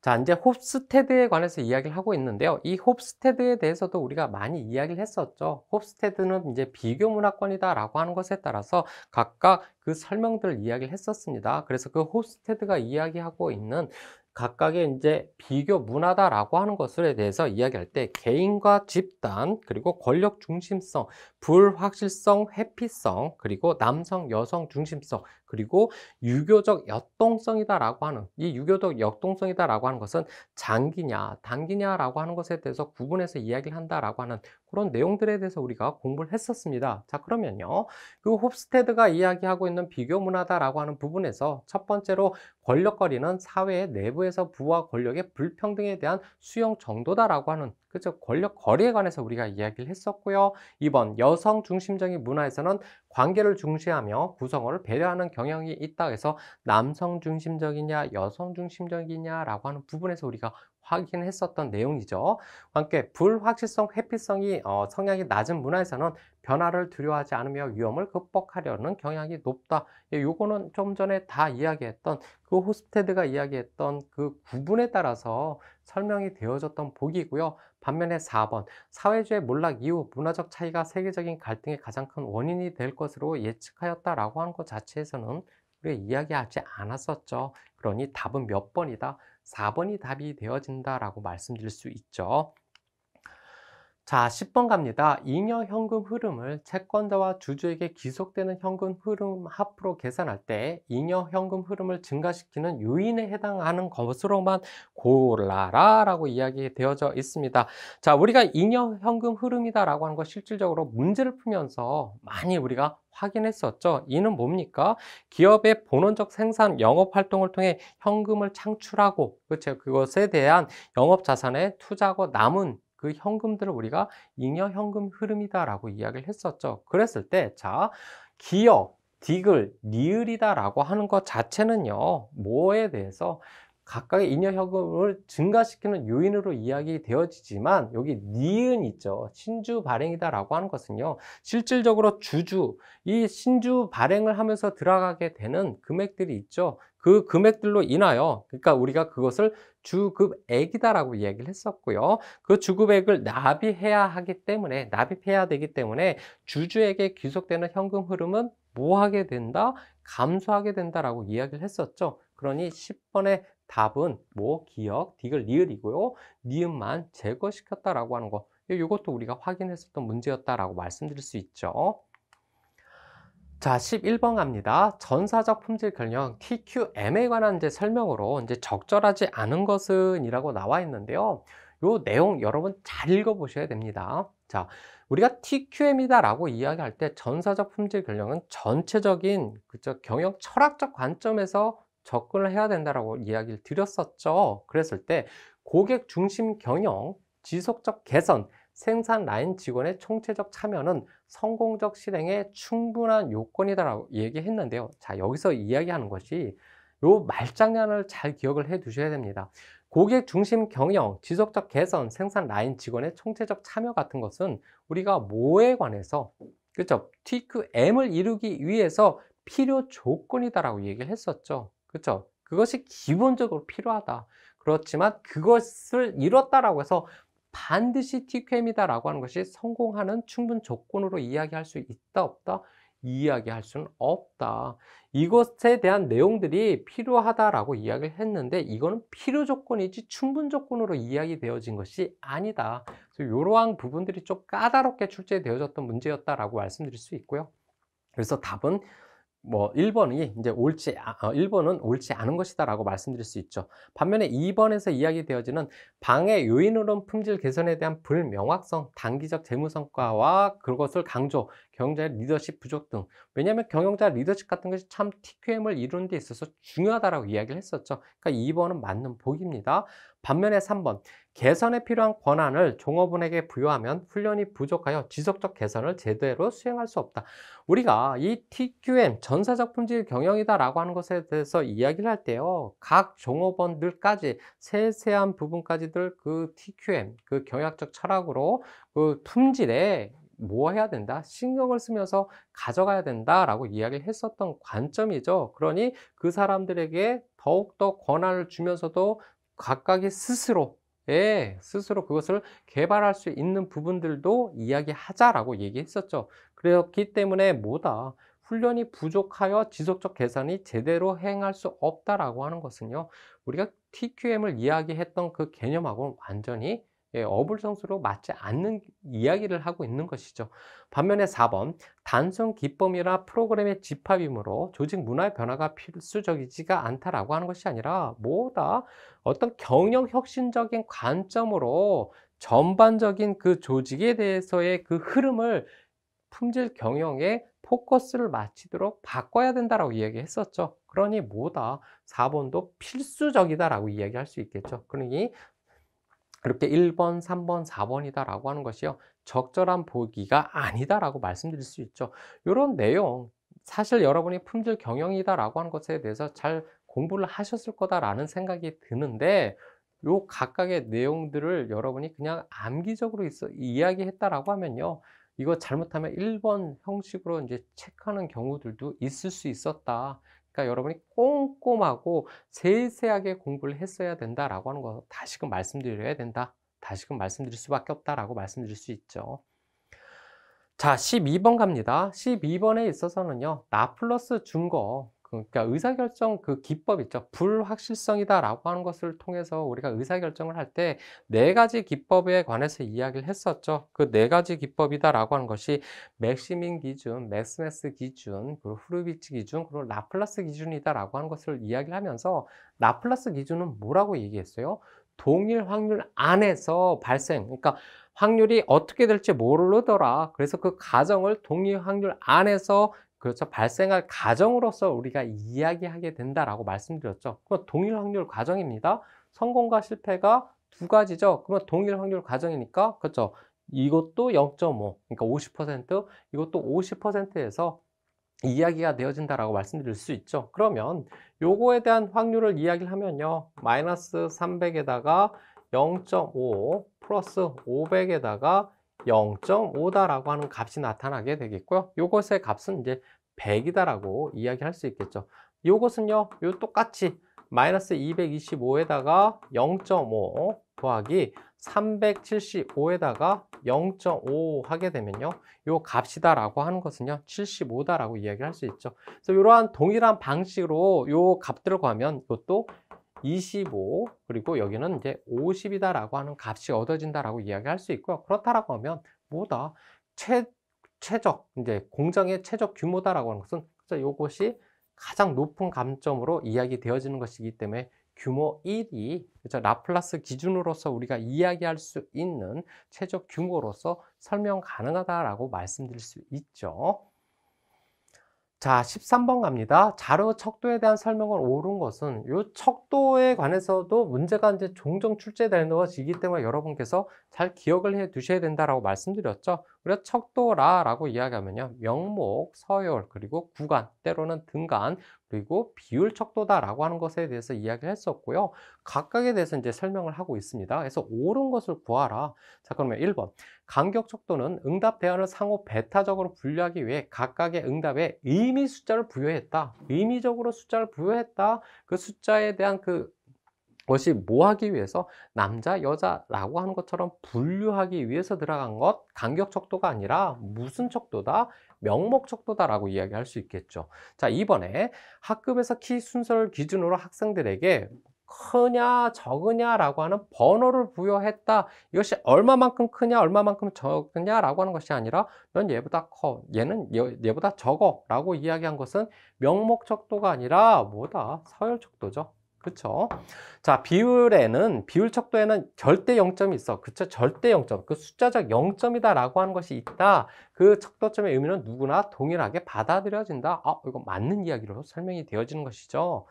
자, 이제 홉스테드에 관해서 이야기를 하고 있는데요. 이 홉스테드에 대해서도 우리가 많이 이야기를 했었죠. 홉스테드는 이제 비교 문화권이다라고 하는 것에 따라서 각각 그 설명들을 이야기를 했었습니다. 그래서 그 홉스테드가 이야기하고 있는 각각의 이제 비교 문화다라고 하는 것에 대해서 이야기할 때 개인과 집단, 그리고 권력 중심성, 불확실성, 회피성, 그리고 남성, 여성 중심성, 그리고 유교적 역동성이다라고 하는, 이 유교적 역동성이다라고 하는 것은 장기냐 단기냐라고 하는 것에 대해서 구분해서 이야기를 한다라고 하는 그런 내용들에 대해서 우리가 공부를 했었습니다. 자, 그러면요, 그 홉스테드가 이야기하고 있는 비교 문화다라고 하는 부분에서 첫 번째로 권력거리는 사회 내부에서 부와 권력의 불평등에 대한 수용 정도다라고 하는, 그죠, 권력 거리에 관해서 우리가 이야기를 했었고요. 2번, 여성 중심적인 문화에서는 관계를 중시하며 구성원을 배려하는 경향이 있다 해서 남성 중심적이냐 여성 중심적이냐라고 하는 부분에서 우리가 확인했었던 내용이죠. 함께 불확실성, 회피성이 성향이 낮은 문화에서는 변화를 두려워하지 않으며 위험을 극복하려는 경향이 높다. 예, 요거는 좀 전에 다 이야기했던 그 호스테드가 이야기했던 그 구분에 따라서 설명이 되어졌던 복이고요. 반면에 4번, 사회주의 몰락 이후 문화적 차이가 세계적인 갈등의 가장 큰 원인이 될 것으로 예측하였다라고 하는 것 자체에서는 우리가 이야기하지 않았었죠. 그러니 답은 몇 번이다? 4번이 답이 되어진다라고 말씀드릴 수 있죠. 자, 10번 갑니다. 잉여 현금 흐름을 채권자와 주주에게 기속되는 현금 흐름 합으로 계산할 때 잉여 현금 흐름을 증가시키는 요인에 해당하는 것으로만 골라라 라고 이야기되어져 있습니다. 자, 우리가 잉여 현금 흐름이다라고 하는 것 실질적으로 문제를 풀면서 많이 우리가 확인했었죠. 이는 뭡니까? 기업의 본원적 생산 영업 활동을 통해 현금을 창출하고, 그렇죠, 그것에 대한 영업 자산에 투자하고 남은 그 현금들을 우리가 잉여 현금 흐름이다라고 이야기를 했었죠. 그랬을 때, 자, 기억, 디귿, 리을이다라고 하는 것 자체는요, 뭐에 대해서 각각의 잉여 현금을 증가시키는 요인으로 이야기되어지지만, 여기 니은 있죠. 신주 발행이다라고 하는 것은요, 실질적으로 이 신주 발행을 하면서 들어가게 되는 금액들이 있죠. 그 금액들로 인하여, 그러니까 우리가 그것을 주급액이다라고 이야기를 했었고요. 그 주급액을 납입해야 되기 때문에 주주에게 귀속되는 현금 흐름은 뭐 하게 된다? 감소하게 된다라고 이야기를 했었죠. 그러니 10번의 답은 뭐 기억, 디귿, 리을이고요. 니은만 제거시켰다라고 하는 거. 이것도 우리가 확인했었던 문제였다라고 말씀드릴 수 있죠. 자, 11번 갑니다. 전사적 품질 결정 TQM에 관한 이제 설명으로 이제 적절하지 않은 것은 이라고 나와 있는데요. 요 내용 여러분 잘 읽어보셔야 됩니다. 자, 우리가 TQM이다라고 이야기할 때 전사적 품질 결정은 전체적인, 그죠, 경영 철학적 관점에서 접근을 해야 된다라고 이야기를 드렸었죠. 그랬을 때 고객 중심 경영, 지속적 개선, 생산 라인 직원의 총체적 참여는 성공적 실행에 충분한 요건이다라고 얘기했는데요. 자, 여기서 이야기하는 것이 요 말장난을 잘 기억을 해 두셔야 됩니다. 고객 중심 경영, 지속적 개선, 생산 라인 직원의 총체적 참여 같은 것은 우리가 뭐에 관해서, 그렇죠? TQM을 이루기 위해서 필요 조건이다라고 얘기를 했었죠. 그렇죠? 그것이 기본적으로 필요하다. 그렇지만 그것을 이뤘다라고 해서 반드시 TQM이다라고 하는 것이 성공하는 충분 조건으로 이야기할 수 있다, 없다? 이야기할 수는 없다. 이것에 대한 내용들이 필요하다라고 이야기를 했는데 이거는 필요 조건이지 충분 조건으로 이야기되어진 것이 아니다. 그래서 이러한 부분들이 좀 까다롭게 출제되어졌던 문제였다라고 말씀드릴 수 있고요. 그래서 답은 뭐 1번이 이제 1번은 옳지 않은 것이다라고 말씀드릴 수 있죠. 반면에 2번에서 이야기되어지는 방해 요인으로는 품질 개선에 대한 불명확성, 단기적 재무 성과와 그것을 강조, 경영자의 리더십 부족 등. 왜냐하면 경영자 리더십 같은 것이 참 TQM을 이루는 데 있어서 중요하다라고 이야기를 했었죠. 그러니까 2번은 맞는 복입니다. 반면에 3번, 개선에 필요한 권한을 종업원에게 부여하면 훈련이 부족하여 지속적 개선을 제대로 수행할 수 없다. 우리가 이 TQM, 전사적 품질 경영이다라고 하는 것에 대해서 이야기를 할 때요, 각 종업원들까지 세세한 부분까지들 그 TQM, 그 경영학적 철학으로 그 품질에 뭐 해야 된다? 신경을 쓰면서 가져가야 된다라고 이야기를 했었던 관점이죠. 그러니 그 사람들에게 더욱더 권한을 주면서도 각각이 스스로, 예, 스스로 그것을 개발할 수 있는 부분들도 이야기하자라고 얘기했었죠. 그렇기 때문에 뭐다? 훈련이 부족하여 지속적 개선이 제대로 행할 수 없다라고 하는 것은요, 우리가 TQM을 이야기했던 그 개념하고 완전히 어불성수로 맞지 않는 이야기를 하고 있는 것이죠. 반면에 4번, 단순 기법이나 프로그램의 집합이므로 조직 문화의 변화가 필수적이지가 않다라고 하는 것이 아니라 뭐다? 어떤 경영 혁신적인 관점으로 전반적인 그 조직에 대해서의 그 흐름을 품질 경영에 포커스를 맞추도록 바꿔야 된다라고 이야기했었죠. 그러니 뭐다? 4번도 필수적이다라고 이야기할 수 있겠죠. 그러니 그렇게 1번, 3번, 4번이다라고 하는 것이요, 적절한 보기가 아니다라고 말씀드릴 수 있죠. 이런 내용, 사실 여러분이 품질 경영이다라고 하는 것에 대해서 잘 공부를 하셨을 거다라는 생각이 드는데, 요 각각의 내용들을 여러분이 그냥 암기적으로 이야기했다라고 하면요, 이거 잘못하면 1번 형식으로 이제 체크하는 경우들도 있을 수 있었다. 그러니까 여러분이 꼼꼼하고 세세하게 공부를 했어야 된다라고 하는 거 다시금 말씀드려야 된다. 다시금 말씀드릴 수밖에 없다라고 말씀드릴 수 있죠. 자, 12번 갑니다. 12번에 있어서는요, 나플러스 준거, 그러니까 의사결정 그 기법 있죠. 불확실성이다라고 하는 것을 통해서 우리가 의사결정을 할 때 네 가지 기법에 관해서 이야기를 했었죠. 그 네 가지 기법이다라고 하는 것이 맥시민 기준, 맥스메스 기준, 그리고 후르비치 기준, 그리고 라플라스 기준이다라고 하는 것을 이야기를 하면서 라플라스 기준은 뭐라고 얘기했어요? 동일 확률 안에서 발생, 그러니까 확률이 어떻게 될지 모르더라. 그래서 그 가정을 동일 확률 안에서, 그렇죠, 발생할 가정으로서 우리가 이야기하게 된다라고 말씀드렸죠. 그럼 동일 확률 가정입니다. 성공과 실패가 두 가지죠. 그러면 동일 확률 가정이니까, 그렇죠, 이것도 0.5, 그러니까 50%, 이것도 50%에서 이야기가 되어진다라고 말씀드릴 수 있죠. 그러면 요거에 대한 확률을 이야기를 하면요, 마이너스 300에다가 0.5 플러스 500에다가 0.5다라고 하는 값이 나타나게 되겠고요. 요것의 값은 이제 100이다라고 이야기할 수 있겠죠. 요것은요, 요 똑같이 마이너스 225에다가 0.5 더하기 375에다가 0.5 하게 되면요, 요 값이다라고 하는 것은요, 75다라고 이야기할 수 있죠. 그래서 이러한 동일한 방식으로 요 값들을 구하면 이것도 25, 그리고 여기는 이제 50이다라고 하는 값이 얻어진다라고 이야기할 수 있고요. 그렇다라고 하면 뭐다? 최적, 이제 공정의 최적 규모다라고 하는 것은, 그래서 요것이 가장 높은 감점으로 이야기되어지는 것이기 때문에 규모 1이, 그렇죠, 라플라스 기준으로서 우리가 이야기할 수 있는 최적 규모로서 설명 가능하다라고 말씀드릴 수 있죠. 자, 13번 갑니다. 자료 척도에 대한 설명을 옳은 것은 이 척도에 관해서도 문제가 이제 종종 출제되는 것이기 때문에 여러분께서 잘 기억을 해 두셔야 된다라고 말씀드렸죠. 우리가 척도라고 이야기하면요. 명목, 서열, 그리고 구간, 때로는 등간, 그리고 비율 척도다라고 하는 것에 대해서 이야기를 했었고요. 각각에 대해서 이제 설명을 하고 있습니다. 그래서 옳은 것을 구하라. 자, 그러면 1번. 간격 척도는 응답 대안을 상호 배타적으로 분류하기 위해 각각의 응답에 의미 숫자를 부여했다. 의미적으로 숫자를 부여했다. 그 숫자에 대한 것이 뭐 하기 위해서 남자, 여자라고 하는 것처럼 분류하기 위해서 들어간 것, 간격 척도가 아니라 무슨 척도다? 명목 척도다라고 이야기할 수 있겠죠. 자, 이번에 학급에서 키 순서를 기준으로 학생들에게 크냐 적으냐라고 하는 번호를 부여했다. 이것이 얼마만큼 크냐 얼마만큼 적으냐라고 하는 것이 아니라 넌 얘보다 커, 얘는 얘보다 적어라고 이야기한 것은 명목 척도가 아니라 뭐다? 서열 척도죠. 그렇죠? 자, 비율 척도에는 절대 0점이 있어. 그쵸? 절대 0점. 그 숫자적 0점이다라고 하는 것이 있다. 그 척도점의 의미는 누구나 동일하게 받아들여진다. 이거 맞는 이야기로 설명이 되어지는 것이죠.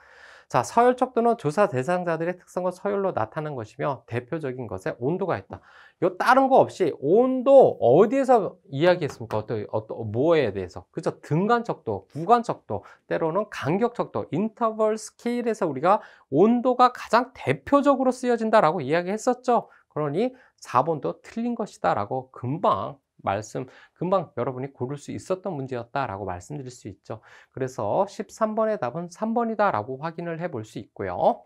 자, 서열 척도는 조사 대상자들의 특성과 서열로 나타난 것이며 대표적인 것에 온도가 있다. 요 다른 거 없이 온도 어디에서 이야기했습니까? 뭐에 대해서? 그죠? 등간 척도, 구간 척도, 때로는 간격 척도, 인터벌 스케일에서 우리가 온도가 가장 대표적으로 쓰여진다라고 이야기했었죠. 그러니 4번도 틀린 것이다라고 금방 여러분이 고를 수 있었던 문제였다라고 말씀드릴 수 있죠. 그래서 13번의 답은 3번이다라고 확인을 해볼 수 있고요.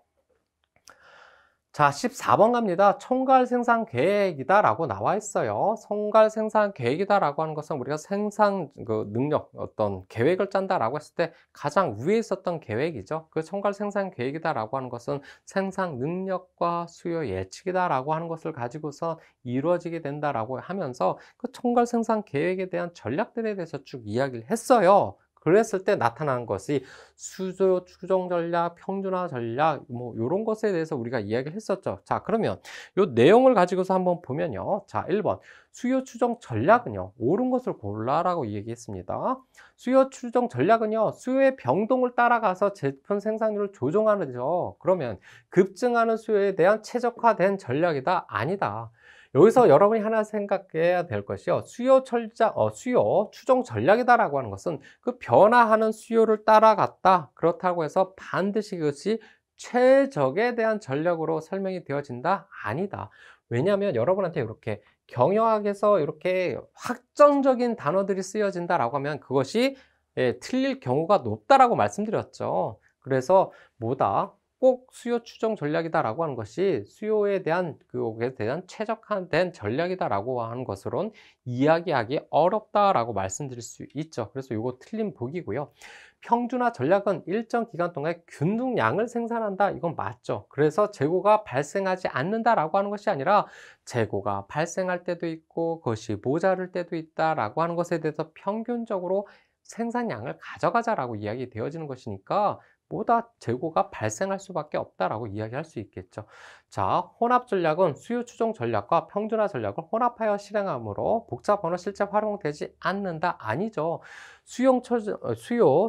자, 14번 갑니다. 총괄 생산 계획이다라고 나와 있어요. 총괄 생산 계획이다라고 하는 것은 우리가 생산 능력, 어떤 계획을 짠다라고 했을 때 가장 위에 있었던 계획이죠. 그 총괄 생산 계획이다라고 하는 것은 생산 능력과 수요 예측이다라고 하는 것을 가지고서 이루어지게 된다라고 하면서 그 총괄 생산 계획에 대한 전략들에 대해서 쭉 이야기를 했어요. 그랬을 때 나타난 것이 수요 추정 전략, 평준화 전략, 뭐 이런 것에 대해서 우리가 이야기를 했었죠. 자, 그러면 이 내용을 가지고서 한번 보면요. 자, 1번 수요 추정 전략은요. 옳은 것을 골라라고 얘기했습니다. 수요 추정 전략은요. 수요의 변동을 따라가서 제품 생산률을 조정하는죠. 그러면 급증하는 수요에 대한 최적화된 전략이다? 아니다. 여기서 여러분이 하나 생각해야 될 것이요. 수요 추정 전략이다라고 하는 것은 그 변화하는 수요를 따라갔다. 그렇다고 해서 반드시 그것이 최적에 대한 전략으로 설명이 되어진다? 아니다. 왜냐하면 여러분한테 이렇게 경영학에서 이렇게 확정적인 단어들이 쓰여진다라고 하면 그것이 틀릴 경우가 높다라고 말씀드렸죠. 그래서 뭐다? 꼭 수요 추정 전략이다라고 하는 것이 수요에 대한 그에 대한 최적화된 전략이다라고 하는 것으론 이야기하기 어렵다라고 말씀드릴 수 있죠. 그래서 이거 틀린 보기고요. 평준화 전략은 일정 기간 동안 균등량을 생산한다. 이건 맞죠. 그래서 재고가 발생하지 않는다라고 하는 것이 아니라 재고가 발생할 때도 있고 그것이 모자랄 때도 있다라고 하는 것에 대해서 평균적으로 생산량을 가져가자라고 이야기 되어지는 것이니까 보다 재고가 발생할 수밖에 없다라고 이야기할 수 있겠죠. 자, 혼합 전략은 수요 추정 전략과 평준화 전략을 혼합하여 실행하므로 복잡 언어 실제 활용되지 않는다. 아니죠. 수요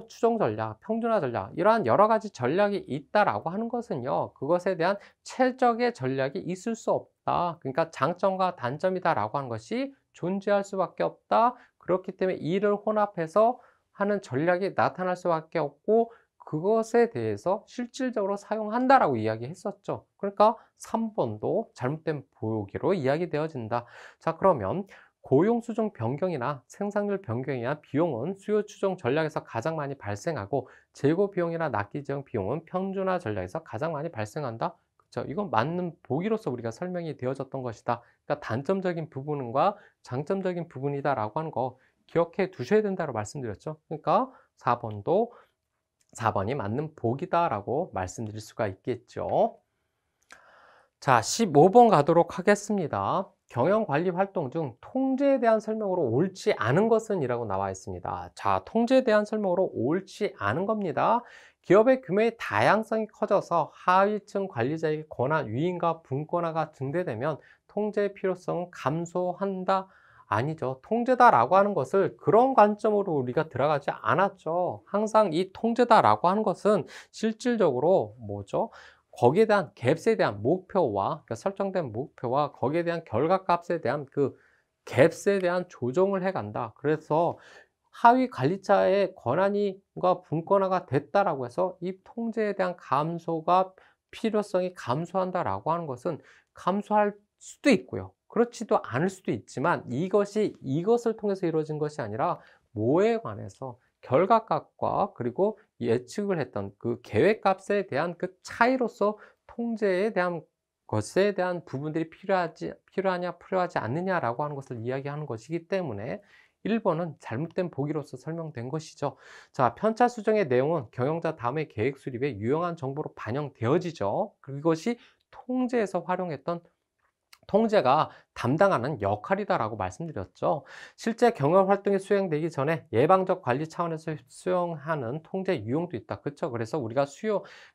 추정 전략, 평준화 전략 이러한 여러 가지 전략이 있다라고 하는 것은요. 그것에 대한 최적의 전략이 있을 수 없다. 그러니까 장점과 단점이다라고 하는 것이 존재할 수밖에 없다. 그렇기 때문에 이를 혼합해서 하는 전략이 나타날 수밖에 없고 그것에 대해서 실질적으로 사용한다라고 이야기했었죠. 그러니까 3번도 잘못된 보기로 이야기되어진다. 자, 그러면 고용 수준 변경이나 생산률 변경이나 비용은 수요 추정 전략에서 가장 많이 발생하고 재고 비용이나 납기 지정 비용은 평준화 전략에서 가장 많이 발생한다. 그렇죠? 이건 맞는 보기로서 우리가 설명이 되어졌던 것이다. 그러니까 단점적인 부분과 장점적인 부분이다라고 하는 거 기억해 두셔야 된다고 말씀드렸죠. 그러니까 4번이 맞는 복이다라고 말씀드릴 수가 있겠죠. 자, 15번 가도록 하겠습니다. 경영관리 활동 중 통제에 대한 설명으로 옳지 않은 것은 이라고 나와 있습니다. 자, 통제에 대한 설명으로 옳지 않은 겁니다. 기업의 규모의 다양성이 커져서 하위층 관리자의 권한, 위임과 분권화가 증대되면 통제의 필요성은 감소한다. 아니죠. 통제다라고 하는 것을 그런 관점으로 우리가 들어가지 않았죠. 항상 이 통제다라고 하는 것은 실질적으로 뭐죠? 거기에 대한 갭에 대한 목표와 그러니까 설정된 목표와 거기에 대한 결과값에 대한 그 갭에 대한 조정을 해 간다. 그래서 하위 관리자의 권한이가 분권화가 됐다라고 해서 이 통제에 대한 감소가 필요성이 감소한다라고 하는 것은 감소할 수도 있고요. 그렇지도 않을 수도 있지만 이것이 이것을 통해서 이루어진 것이 아니라 뭐에 관해서 결과값과 그리고 예측을 했던 그 계획값에 대한 그 차이로서 통제에 대한 것에 대한 부분들이 필요하냐, 필요하지 않느냐라고 하는 것을 이야기하는 것이기 때문에 1번은 잘못된 보기로서 설명된 것이죠. 자, 편차 수정의 내용은 경영자 다음의 계획 수립에 유용한 정보로 반영되어지죠. 그것이 통제에서 활용했던 통제가 담당하는 역할이다라고 말씀드렸죠. 실제 경영 활동이 수행되기 전에 예방적 관리 차원에서 수용하는 통제 유형도 있다. 그렇죠? 그래서 우리가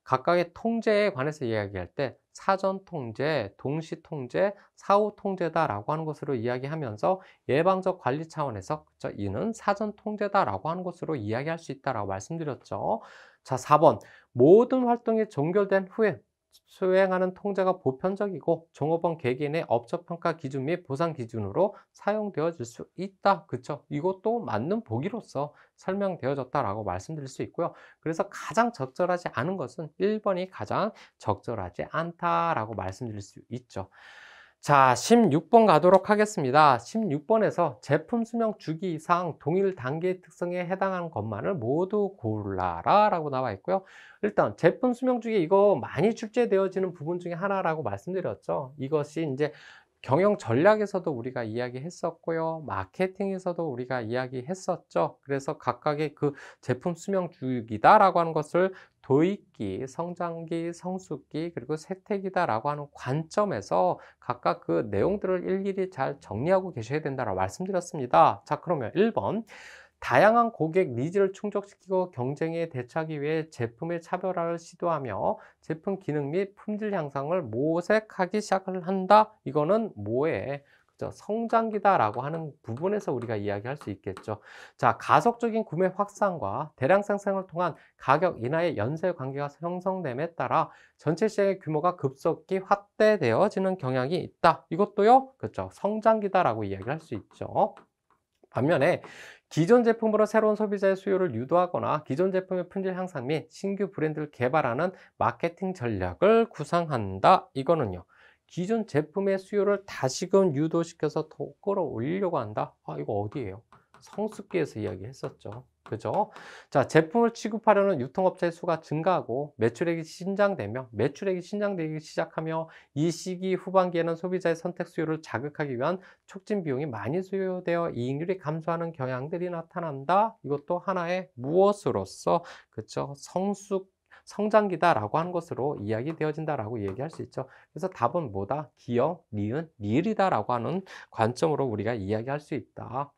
각각의 통제에 관해서 이야기할 때 사전 통제, 동시 통제, 사후 통제다라고 하는 것으로 이야기하면서 예방적 관리 차원에서 그렇죠? 이는 사전 통제다라고 하는 것으로 이야기할 수 있다라고 말씀드렸죠. 자, 4번 모든 활동이 종결된 후에 수행하는 통제가 보편적이고 종업원 개개인의 업적평가 기준 및 보상 기준으로 사용되어질 수 있다. 그쵸? 이것도 맞는 보기로서 설명되어졌다라고 말씀드릴 수 있고요. 그래서 가장 적절하지 않은 것은 1번이 가장 적절하지 않다라고 말씀드릴 수 있죠. 자, 16번 가도록 하겠습니다. 16번에서 제품 수명 주기상 동일 단계의 특성에 해당하는 것만을 모두 골라라 라고 나와 있고요. 일단 제품 수명 주기 이거 많이 출제되어지는 부분 중에 하나라고 말씀드렸죠. 이것이 이제 경영 전략에서도 우리가 이야기했었고요. 마케팅에서도 우리가 이야기했었죠. 그래서 각각의 그 제품 수명 주기다라고 하는 것을 도입기, 성장기, 성숙기, 그리고 세택이다라고 하는 관점에서 각각 그 내용들을 일일이 잘 정리하고 계셔야 된다라고 말씀드렸습니다. 자, 그러면 1번. 다양한 고객 니즈를 충족시키고 경쟁에 대처하기 위해 제품의 차별화를 시도하며 제품 기능 및 품질 향상을 모색하기 시작을 한다. 이거는 뭐에? 그죠? 성장기다라고 하는 부분에서 우리가 이야기할 수 있겠죠. 자, 가속적인 구매 확산과 대량 생산을 통한 가격 인하의 연쇄 관계가 형성됨에 따라 전체 시장의 규모가 급속히 확대되어지는 경향이 있다. 이것도요, 그렇죠. 성장기다라고 이야기할 수 있죠. 반면에 기존 제품으로 새로운 소비자의 수요를 유도하거나 기존 제품의 품질 향상 및 신규 브랜드를 개발하는 마케팅 전략을 구상한다. 이거는요. 기존 제품의 수요를 다시금 유도시켜서 더 끌어올리려고 한다. 아, 이거 어디예요? 성숙기에서 이야기했었죠. 그죠? 자, 제품을 취급하려는 유통업체의 수가 증가하고 매출액이 신장되기 시작하며 이 시기 후반기에는 소비자의 선택 수요를 자극하기 위한 촉진 비용이 많이 소요되어 이익률이 감소하는 경향들이 나타난다. 이것도 하나의 무엇으로서 그렇죠? 성장기다라고 하는 것으로 이야기되어진다라고 얘기할 수 있죠. 그래서 답은 뭐다? 기역, 니은, 리을이다라고 하는 관점으로 우리가 이야기할 수 있다.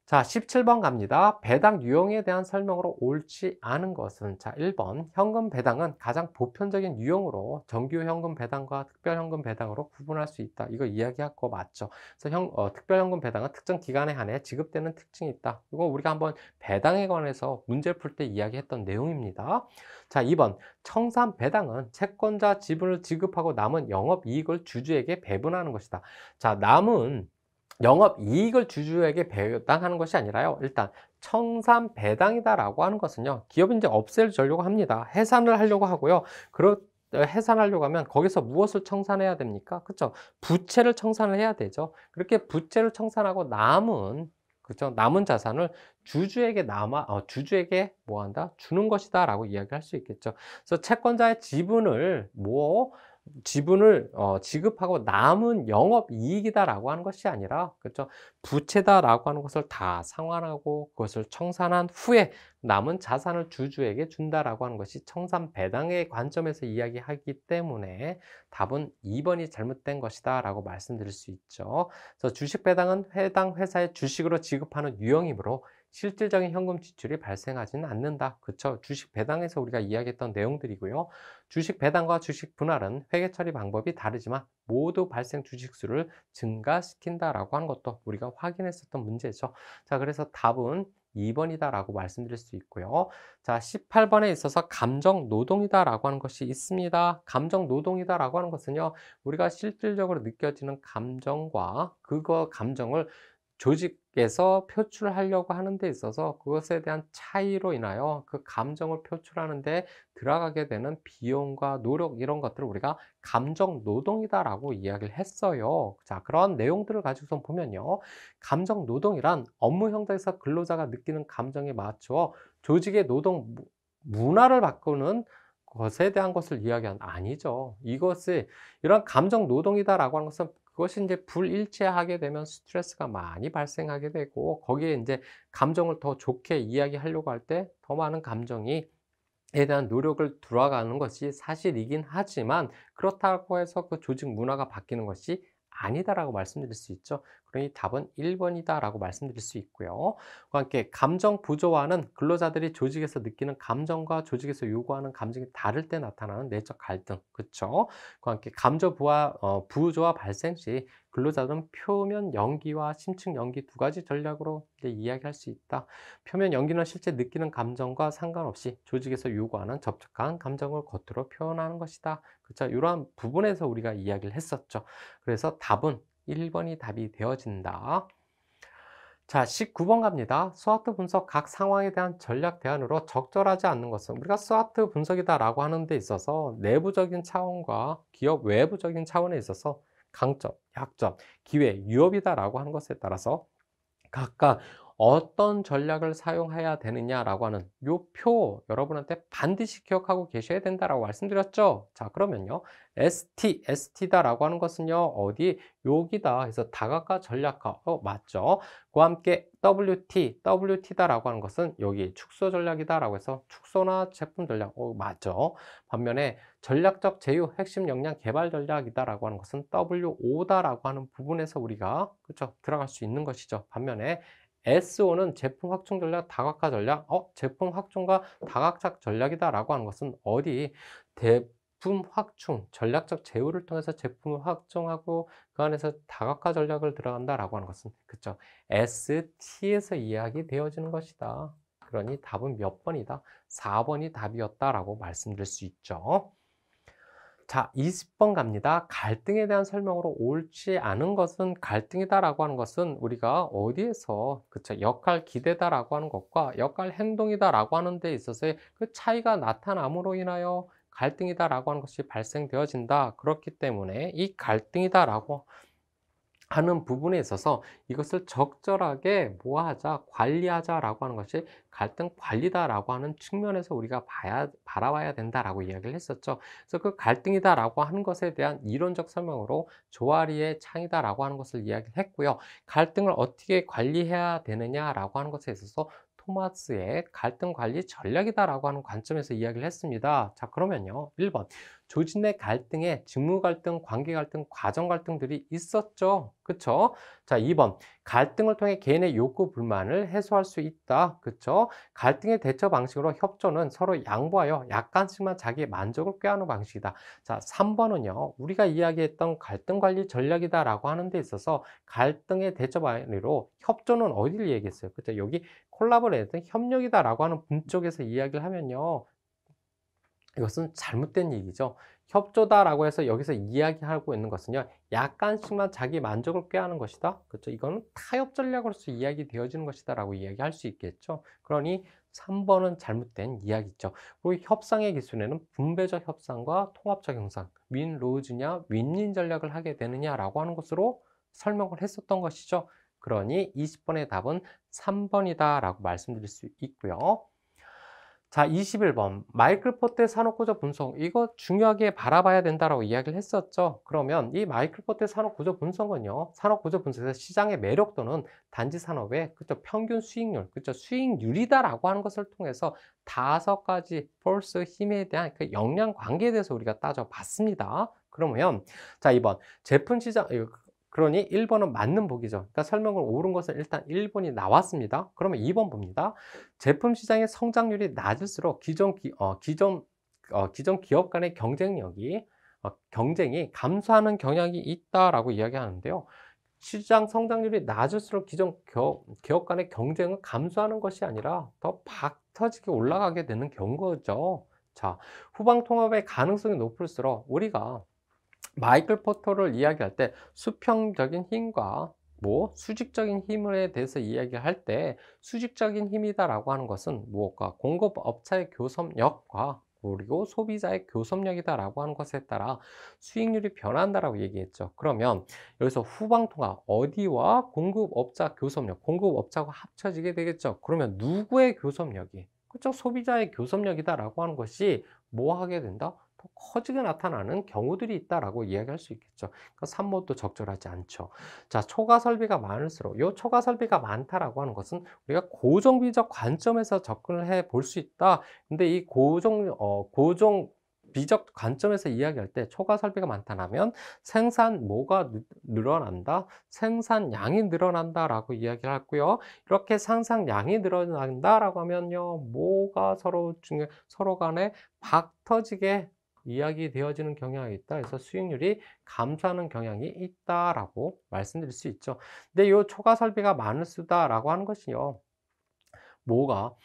자, 17번 갑니다. 배당 유형에 대한 설명으로 옳지 않은 것은 자, 1번 현금 배당은 가장 보편적인 유형으로 정규 현금 배당과 특별 현금 배당으로 구분할 수 있다. 이거 이야기할 거 맞죠? 그래서 특별 현금 배당은 특정 기간에 한해 지급되는 특징이 있다. 이거 우리가 한번 배당에 관해서 문제를 풀 때 이야기했던 내용입니다. 자, 2번 청산 배당은 채권자 지분을 지급하고 남은 영업 이익을 주주에게 배분하는 것이다. 자, 남은 영업이익을 주주에게 배당하는 것이 아니라요. 일단 청산 배당이다라고 하는 것은요. 기업이 이제 없애려고 합니다. 해산을 하려고 하고요. 해산하려고 하면 거기서 무엇을 청산해야 됩니까? 그렇죠? 부채를 청산을 해야 되죠. 그렇게 부채를 청산하고 남은 그렇죠? 남은 자산을 주주에게 뭐 한다? 주는 것이다라고 이야기할 수 있겠죠. 그래서 채권자의 지분을 지급하고 남은 영업이익이다라고 하는 것이 아니라 그렇죠? 부채다라고 하는 것을 다 상환하고 그것을 청산한 후에 남은 자산을 주주에게 준다라고 하는 것이 청산 배당의 관점에서 이야기하기 때문에 답은 2번이 잘못된 것이다 라고 말씀드릴 수 있죠. 그래서 주식 배당은 해당 회사의 주식으로 지급하는 유형이므로 실질적인 현금 지출이 발생하지는 않는다. 그쵸? 주식 배당에서 우리가 이야기했던 내용들이고요. 주식 배당과 주식 분할은 회계 처리 방법이 다르지만 모두 발생 주식수를 증가시킨다라고 하는 것도 우리가 확인했었던 문제죠. 자, 그래서 답은 2번이다라고 말씀드릴 수 있고요. 자, 18번에 있어서 감정 노동이다라고 하는 것이 있습니다. 감정 노동이다라고 하는 것은요, 우리가 실질적으로 느껴지는 감정과 그거 감정을 조직에서 표출하려고 하는 데 있어서 그것에 대한 차이로 인하여 그 감정을 표출하는 데 들어가게 되는 비용과 노력 이런 것들을 우리가 감정 노동이다라고 이야기를 했어요. 자, 그런 내용들을 가지고서 보면요. 감정 노동이란 업무 현장에서 근로자가 느끼는 감정에 맞추어 조직의 노동 문화를 바꾸는 것에 대한 것을 이야기한 아니죠. 이것이 이런 감정 노동이다라고 하는 것은 그것이 이제 불일치하게 되면 스트레스가 많이 발생하게 되고 거기에 이제 감정을 더 좋게 이야기하려고 할 때 더 많은 감정이 에 대한 노력을 들어가는 것이 사실이긴 하지만 그렇다고 해서 그 조직 문화가 바뀌는 것이 아니다라고 말씀드릴 수 있죠. 그러니 답은 1번이다라고 말씀드릴 수 있고요. 그와 함께 감정 부조화는 근로자들이 조직에서 느끼는 감정과 조직에서 요구하는 감정이 다를 때 나타나는 내적 갈등, 그렇죠? 그와 함께 감정 부조화 발생 시 근로자들은 표면 연기와 심층 연기 두 가지 전략으로 이제 이야기할 수 있다. 표면 연기는 실제 느끼는 감정과 상관없이 조직에서 요구하는 적극한 감정을 겉으로 표현하는 것이다. 그렇죠? 이러한 부분에서 우리가 이야기를 했었죠. 그래서 답은 1번이 답이 되어진다. 자, 19번 갑니다. 스와트 분석 각 상황에 대한 전략 대안으로 적절하지 않는 것은 우리가 스와트 분석이다라고 하는 데 있어서 내부적인 차원과 기업 외부적인 차원에 있어서 강점, 약점, 기회, 위협이다라고 하는 것에 따라서 각각 어떤 전략을 사용해야 되느냐라고 하는 요 표 여러분한테 반드시 기억하고 계셔야 된다라고 말씀드렸죠. 자, 그러면요. ST다라고 하는 것은요. 어디 여기다 해서 다각화 전략화. 맞죠? 그와 함께 WT다라고 하는 것은 여기 축소 전략이다라고 해서 축소나 제품 전략. 맞죠? 반면에 전략적 제휴 핵심 역량 개발 전략이다라고 하는 것은 WO다라고 하는 부분에서 우리가 그렇죠? 들어갈 수 있는 것이죠. 반면에 SO는 제품 확충 전략, 다각화 전략, 제품 확충과 다각화 전략이다라고 하는 것은 어디 제품 확충, 전략적 제휴를 통해서 제품을 확충하고 그 안에서 다각화 전략을 들어간다라고 하는 것은 그쵸? ST에서 이야기 되어지는 것이다. 그러니 답은 몇 번이다? 4번이 답이었다라고 말씀드릴 수 있죠. 자, 20번 갑니다. 갈등에 대한 설명으로 옳지 않은 것은 갈등이다라고 하는 것은 우리가 어디에서 그쵸 역할 기대다라고 하는 것과 역할 행동이다라고 하는 데 있어서의 그 차이가 나타남으로 인하여 갈등이다라고 하는 것이 발생되어진다. 그렇기 때문에 이 갈등이다라고 하는 부분에 있어서 이것을 적절하게 뭐하자 관리하자라고 하는 것이 갈등 관리다라고 하는 측면에서 우리가 바라봐야 된다라고 이야기를 했었죠. 그래서 그 갈등이다라고 하는 것에 대한 이론적 설명으로 조화리의 창이다라고 하는 것을 이야기를 했고요. 갈등을 어떻게 관리해야 되느냐라고 하는 것에 있어서 토마스의 갈등 관리 전략이다라고 하는 관점에서 이야기를 했습니다. 자, 그러면요. 1번. 조직 내 갈등에 직무 갈등, 관계 갈등, 과정 갈등들이 있었죠. 그쵸? 자, 2번. 갈등을 통해 개인의 욕구, 불만을 해소할 수 있다. 그쵸? 갈등의 대처 방식으로 협조는 서로 양보하여 약간씩만 자기의 만족을 꾀하는 방식이다. 자, 3번은요. 우리가 이야기했던 갈등 관리 전략이다라고 하는 데 있어서 갈등의 대처 방식으로 협조는 어디를 얘기했어요? 그쵸? 여기 콜라보레이션, 협력이다라고 하는 분 쪽에서 이야기를 하면요. 이것은 잘못된 얘기죠. 협조다라고 해서 여기서 이야기하고 있는 것은요. 약간씩만 자기 만족을 꾀하는 것이다. 그렇죠? 이거는 타협 전략으로서 이야기되어지는 것이다라고 이야기할 수 있겠죠. 그러니 3번은 잘못된 이야기죠. 그리고 협상의 기준에는 분배적 협상과 통합적 협상, 윈 로즈냐, 윈윈 전략을 하게 되느냐라고 하는 것으로 설명을 했었던 것이죠. 그러니 20번의 답은 3번이다라고 말씀드릴 수 있고요. 자, 21번. 마이클 포트의 산업구조 분석. 이거 중요하게 바라봐야 된다라고 이야기를 했었죠. 그러면 이 마이클 포트의 산업구조 분석은요. 산업구조 분석에서 시장의 매력 또는 단지 산업의 그쵸 평균 수익률, 그쵸 수익률이다라고 하는 것을 통해서 5가지 폴스 힘에 대한 그 역량 관계에 대해서 우리가 따져봤습니다. 그러면 자, 2번. 제품 시장 그러니 1번은 맞는 보기죠. 그러니까 설명을 옳은 것은 일단 1번이 나왔습니다. 그러면 2번 봅니다. 제품 시장의 성장률이 낮을수록 기존 기업 간의 경쟁이 감소하는 경향이 있다라고 이야기하는데요. 시장 성장률이 낮을수록 기존 기업 간의 경쟁은 감소하는 것이 아니라 더 박 터지게 올라가게 되는 경우죠. 자, 후방 통합의 가능성이 높을수록 우리가 마이클 포터를 이야기할 때 수평적인 힘과 수직적인 힘에 대해서 이야기할 때 수직적인 힘이다라고 하는 것은 무엇과 공급업체의 교섭력과 그리고 소비자의 교섭력이다라고 하는 것에 따라 수익률이 변한다라고 얘기했죠. 그러면 여기서 후방통합 어디와 공급업자 교섭력, 공급업자가 합쳐지게 되겠죠. 그러면 누구의 교섭력이? 그렇죠. 소비자의 교섭력이다라고 하는 것이 뭐 하게 된다? 더 커지게 나타나는 경우들이 있다라고 이야기할 수 있겠죠. 그러니까 3번도 적절하지 않죠. 자, 초과 설비가 많을수록 이 초과 설비가 많다라고 하는 것은 우리가 고정비적 관점에서 접근을 해 볼 수 있다. 근데 이 고정 비적 관점에서 이야기할 때 초과 설비가 많다면 생산 뭐가 늘어난다? 생산량이 늘어난다라고 이야기를 하고요. 이렇게 생산량이 늘어난다라고 하면요. 뭐가 서로 간에 박 터지게 이야기되어지는 경향이 있다. 그래서 수익률이 감소하는 경향이 있다라고 말씀드릴 수 있죠. 근데 이 초과 설비가 많을 수다라고 하는 것이요. 뭐가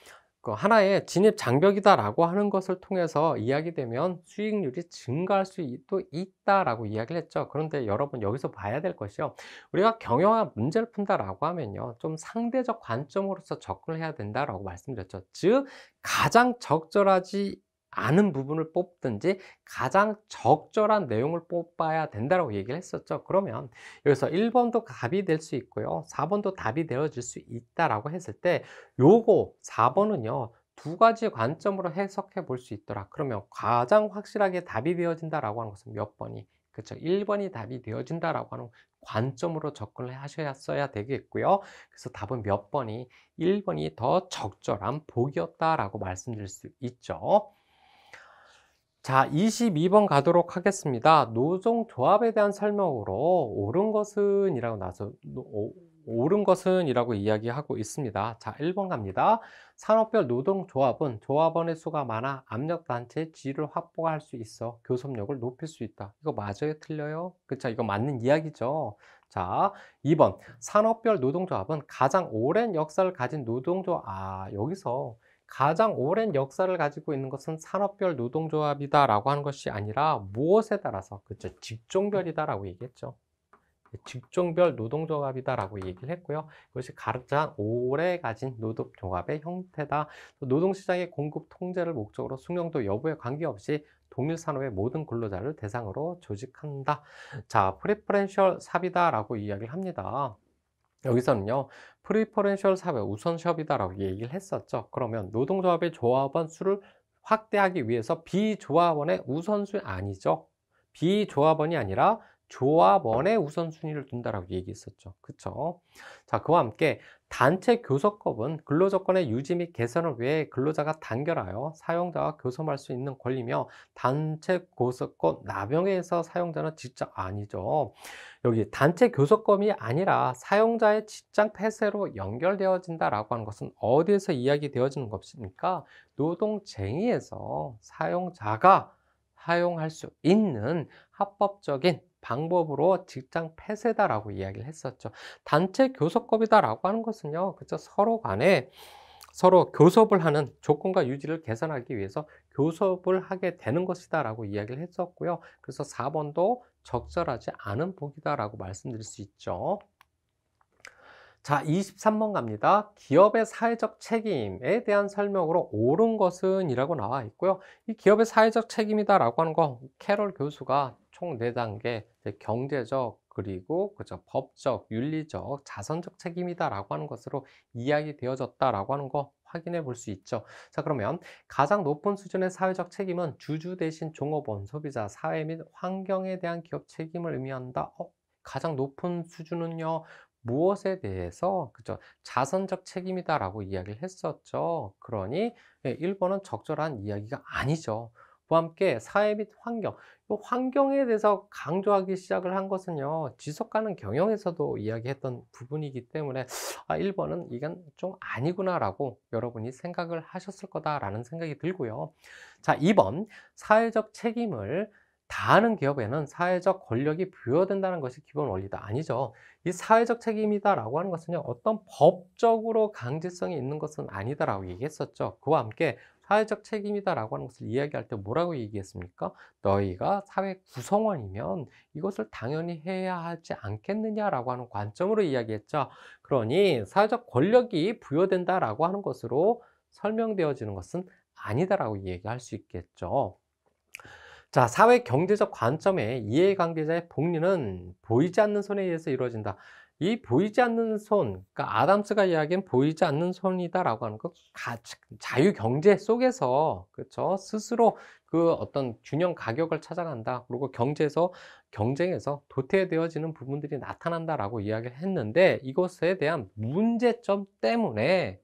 그 하나의 진입 장벽이다라고 하는 것을 통해서 이야기되면 수익률이 증가할 수도 있다라고 이야기를 했죠. 그런데 여러분 여기서 봐야 될 것이요. 우리가 경영학 문제를 푼다라고 하면요. 좀 상대적 관점으로서 접근을 해야 된다라고 말씀드렸죠. 즉 가장 적절하지 않은 부분을 뽑든지 가장 적절한 내용을 뽑아야 된다라고 얘기를 했었죠. 그러면 여기서 1번도 답이 될 수 있고요. 4번도 답이 되어질 수 있다라고 했을 때 요거 4번은요. 두 가지 관점으로 해석해 볼 수 있더라. 그러면 가장 확실하게 답이 되어진다라고 하는 것은 몇 번이? 그렇죠. 1번이 답이 되어진다라고 하는 관점으로 접근을 하셔야 되겠고요. 그래서 답은 몇 번이? 1번이 더 적절한 복이었다라고 말씀드릴 수 있죠. 자, 22번 가도록 하겠습니다. 노동조합에 대한 설명으로 옳은 것은 이라고 옳은 것은 이라고 이야기하고 있습니다. 자, 1번 갑니다. 산업별 노동조합은 조합원의 수가 많아 압력단체의 지위를 확보할 수 있어 교섭력을 높일 수 있다. 이거 맞아요? 틀려요? 그쵸? 이거 맞는 이야기죠. 자, 2번. 산업별 노동조합은 가장 오랜 역사를 가진 여기서 가장 오랜 역사를 가지고 있는 것은 산업별 노동조합이다라고 하는 것이 아니라 무엇에 따라서 그렇죠? 직종별이다라고 얘기했죠. 직종별 노동조합이다라고 얘기를 했고요. 이것이 가장 오래 가진 노동조합의 형태다. 노동시장의 공급 통제를 목적으로 숙련도 여부에 관계없이 동일 산업의 모든 근로자를 대상으로 조직한다. 자, 프리퍼렌셜 삽이다라고 이야기를 합니다. 여기서는요, 프리퍼렌셜 사회 우선시업이다라고 얘기를 했었죠. 그러면 노동조합의 조합원 수를 확대하기 위해서 비조합원의 우선순위 아니죠. 비조합원이 아니라 조합원의 우선순위를 둔다라고 얘기했었죠. 그쵸? 자, 그와 함께 단체 교섭법은 근로조건의 유지 및 개선을 위해 근로자가 단결하여 사용자와 교섭할 수 있는 권리며 단체 교섭권 남용에 의해서 사용자는 직접 아니죠. 여기 단체 교섭권이 아니라 사용자의 직장 폐쇄로 연결되어진다라고 하는 것은 어디에서 이야기되어지는 것입니까? 노동쟁의에서 사용자가 사용할 수 있는 합법적인 방법으로 직장 폐쇄다라고 이야기를 했었죠. 단체 교섭법이다라고 하는 것은요, 그죠? 서로 교섭을 하는 조건과 유지를 개선하기 위해서 교섭을 하게 되는 것이다라고 이야기를 했었고요. 그래서 4번도 적절하지 않은 보기다라고 말씀드릴 수 있죠. 자, 23번 갑니다. 기업의 사회적 책임에 대한 설명으로 옳은 것은 이라고 나와 있고요. 이 기업의 사회적 책임이다라고 하는 거 캐롤 교수가 총 4단계 경제적 그리고 그죠 법적, 윤리적, 자선적 책임이다라고 하는 것으로 이야기되어졌다라고 하는 거 확인해 볼 수 있죠. 자, 그러면 가장 높은 수준의 사회적 책임은 주주 대신 종업원, 소비자, 사회 및 환경에 대한 기업 책임을 의미한다. 가장 높은 수준은요. 무엇에 대해서 그죠? 자선적 책임이다라고 이야기를 했었죠. 그러니 1번은 적절한 이야기가 아니죠. 그와 함께 사회 및 환경, 이 환경에 대해서 강조하기 시작을 한 것은요, 지속가능 경영에서도 이야기했던 부분이기 때문에 1번은 이건 좀 아니구나라고 여러분이 생각을 하셨을 거다라는 생각이 들고요. 자, 2번, 사회적 책임을 다하는 기업에는 사회적 권력이 부여된다는 것이 기본 원리다. 아니죠. 이 사회적 책임이다라고 하는 것은요, 어떤 법적으로 강제성이 있는 것은 아니다라고 얘기했었죠. 그와 함께 사회적 책임이다라고 하는 것을 이야기할 때 뭐라고 얘기했습니까? 너희가 사회 구성원이면 이것을 당연히 해야 하지 않겠느냐라고 하는 관점으로 이야기했죠. 그러니 사회적 권력이 부여된다라고 하는 것으로 설명되어지는 것은 아니다라고 얘기할 수 있겠죠. 자, 사회 경제적 관점의 이해관계자의 복리는 보이지 않는 손에 의해서 이루어진다. 이 보이지 않는 손, 그러니까 아담스가 이야기한 보이지 않는 손이다라고 하는 것, 자유 경제 속에서 그렇죠. 스스로 그 어떤 균형 가격을 찾아간다. 그리고 경제에서 경쟁에서 도태되어지는 부분들이 나타난다라고 이야기를 했는데 이것에 대한 문제점 때문에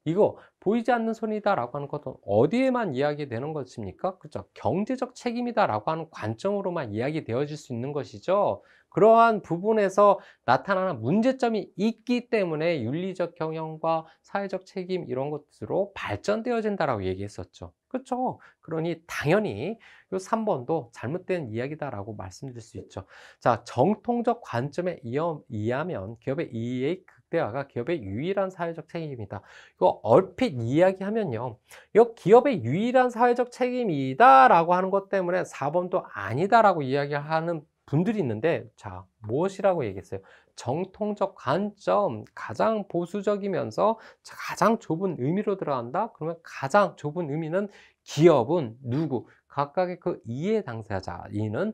이거 보이지 않는 손이다라고 하는 것은 어디에만 이야기되는 것입니까? 그렇죠. 경제적 책임이다라고 하는 관점으로만 이야기되어질 수 있는 것이죠. 그러한 부분에서 나타나는 문제점이 있기 때문에 윤리적 경영과 사회적 책임 이런 것으로 발전되어진다라고 얘기했었죠. 그렇죠. 그러니 당연히 이 3번도 잘못된 이야기다라고 말씀드릴 수 있죠. 자, 정통적 관점에 의하면 기업의 이익 극대화가 기업의 유일한 사회적 책임입니다. 이거 얼핏 이야기하면요, 이거 기업의 유일한 사회적 책임이다라고 하는 것 때문에 4번도 아니다라고 이야기하는 분들이 있는데, 자, 무엇이라고 얘기했어요? 정통적 관점, 가장 보수적이면서 가장 좁은 의미로 들어간다? 그러면 가장 좁은 의미는 기업은 누구? 각각의 그 이해 당사자, 이는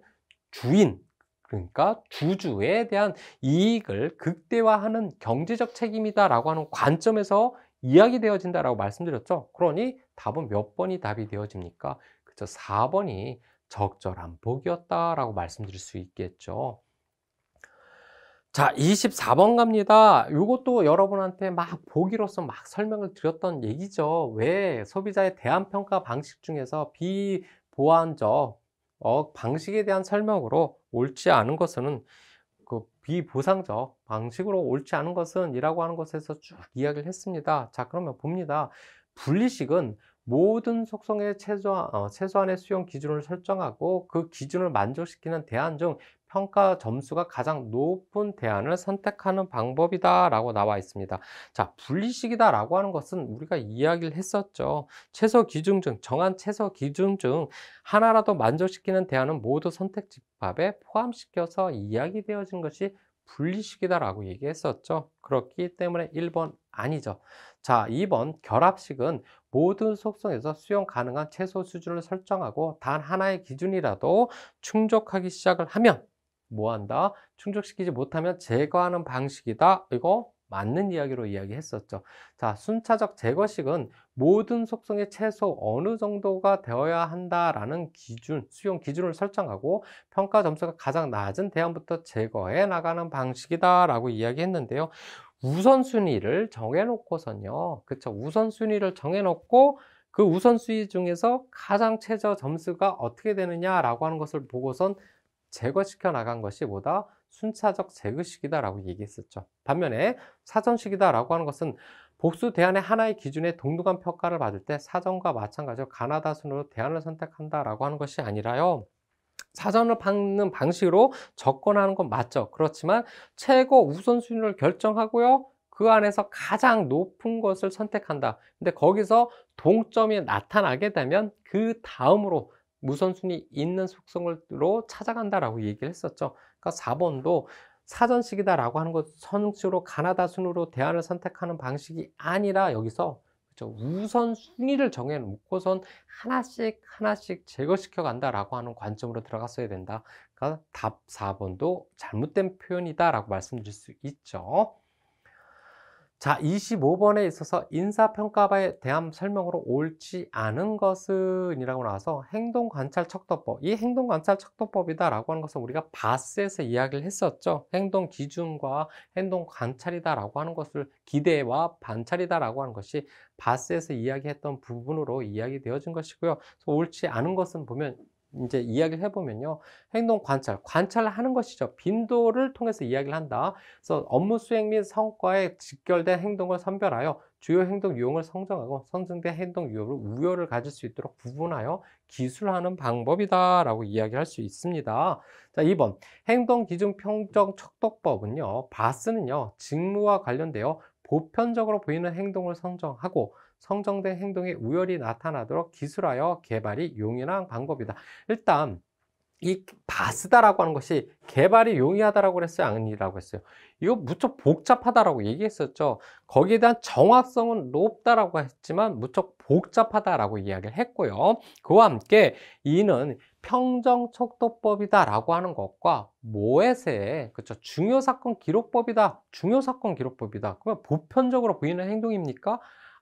주인, 그러니까 주주에 대한 이익을 극대화하는 경제적 책임이다라고 하는 관점에서 이야기되어진다라고 말씀드렸죠. 그러니 답은 몇 번이 답이 되어집니까? 그죠? 4번이 적절한 복이었다라고 말씀드릴 수 있겠죠. 자, 24번 갑니다. 이것도 여러분한테 막 보기로서 막 설명을 드렸던 얘기죠. 왜 소비자의 대한 평가 방식 중에서 비보완적 방식에 대한 설명으로 옳지 않은 것은 그 비보상적 방식으로 옳지 않은 것은 이라고 하는 것에서 쭉 이야기를 했습니다. 자, 그러면 봅니다. 분리식은 모든 속성의 최소한의 수용 기준을 설정하고 그 기준을 만족시키는 대안 중 평가 점수가 가장 높은 대안을 선택하는 방법이다 라고 나와 있습니다. 자, 분리식이다 라고 하는 것은 우리가 이야기를 했었죠. 최소 기준 중, 정한 최소 기준 중 하나라도 만족시키는 대안은 모두 선택 집합에 포함시켜서 이야기되어진 것이 분리식이다라고 얘기했었죠. 그렇기 때문에 1번 아니죠. 자, 2번 결합식은 모든 속성에서 수용 가능한 최소 수준을 설정하고 단 하나의 기준이라도 충족하기 시작을 하면 뭐한다? 충족시키지 못하면 제거하는 방식이다. 이거 맞는 이야기로 이야기했었죠. 자, 순차적 제거식은 모든 속성의 최소 어느 정도가 되어야 한다라는 기준, 수용 기준을 설정하고 평가 점수가 가장 낮은 대안부터 제거해 나가는 방식이다라고 이야기했는데요. 우선순위를 정해놓고선요. 그쵸. 우선순위를 정해놓고 그 우선순위 중에서 가장 최저 점수가 어떻게 되느냐라고 하는 것을 보고선 제거시켜 나간 것이 뭐다? 순차적 제거식이다라고 얘기했었죠. 반면에 사전식이다라고 하는 것은 복수 대안의 하나의 기준에 동등한 평가를 받을 때 사전과 마찬가지로 가나다 순으로 대안을 선택한다라고 하는 것이 아니라요. 사전을 받는 방식으로 접근하는 건 맞죠. 그렇지만 최고 우선순위를 결정하고요. 그 안에서 가장 높은 것을 선택한다. 근데 거기서 동점이 나타나게 되면 그 다음으로 우선순위 있는 속성으로 찾아간다라고 얘기를 했었죠. 그러니까 4번도 사전식이다라고 하는 것 선식으로 가나다 순으로 대안을 선택하는 방식이 아니라 여기서 그렇죠. 우선순위를 정해 놓고선 하나씩 하나씩 제거시켜 간다라고 하는 관점으로 들어갔어야 된다. 그러니까 답 4번도 잘못된 표현이다라고 말씀드릴 수 있죠. 자, 25번에 있어서 인사평가에 대한 설명으로 옳지 않은 것은 이라고 나와서 행동관찰 척도법. 이 행동관찰 척도법이다라고 하는 것은 우리가 바스에서 이야기를 했었죠. 행동기준과 행동관찰이다라고 하는 것을 기대와 관찰이다라고 하는 것이 바스에서 이야기했던 부분으로 이야기되어진 것이고요. 그래서 옳지 않은 것은 보면 이제 이야기를 해보면요. 관찰을 하는 것이죠. 빈도를 통해서 이야기를 한다. 그래서 업무 수행 및 성과에 직결된 행동을 선별하여 주요 행동 유형을 성정하고 선정된 행동 유형을 우열을 가질 수 있도록 구분하여 기술하는 방법이다라고 이야기할 수 있습니다. 자, 2번 행동 기준 평정 척도법은요. 바스는요. 직무와 관련되어 보편적으로 보이는 행동을 선정하고 성정된 행동의 우열이 나타나도록 기술하여 개발이 용이한 방법이다. 일단 이 바스다라고 하는 것이 개발이 용이하다라고 그랬어요? 아니라고 했어요? 이거 무척 복잡하다라고 얘기했었죠. 거기에 대한 정확성은 높다라고 했지만 무척 복잡하다라고 이야기를 했고요. 그와 함께 이는 평정척도법이다라고 하는 것과 모에세의 그렇죠. 중요사건 기록법이다. 중요사건 기록법이다. 그러면 보편적으로 보이는 행동입니까?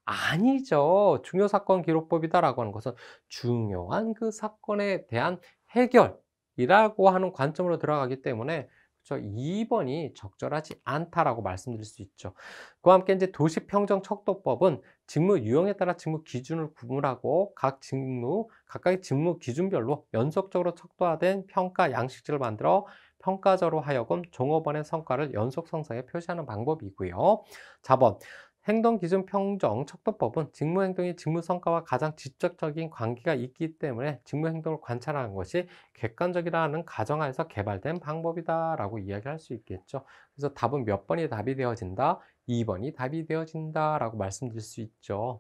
아니죠. 중요사건 기록법이다라고 하는 것은 중요한 그 사건에 대한 해결이라고 하는 관점으로 들어가기 때문에 그렇죠. 2번이 적절하지 않다라고 말씀드릴 수 있죠. 그와 함께 이제 도시평정척도법은 직무 유형에 따라 직무 기준을 구분하고 각각의 직무 기준별로 연속적으로 척도화된 평가 양식지를 만들어 평가자로 하여금 종업원의 성과를 연속성상에 표시하는 방법이고요. 4번 행동기준평정척도법은 직무행동이 직무성과와 가장 직접적인 관계가 있기 때문에 직무행동을 관찰하는 것이 객관적이라는 가정하에서 개발된 방법이다라고 이야기할 수 있겠죠. 그래서 답은 몇 번이 답이 되어진다? 2번이 답이 되어진다라고 말씀드릴 수 있죠.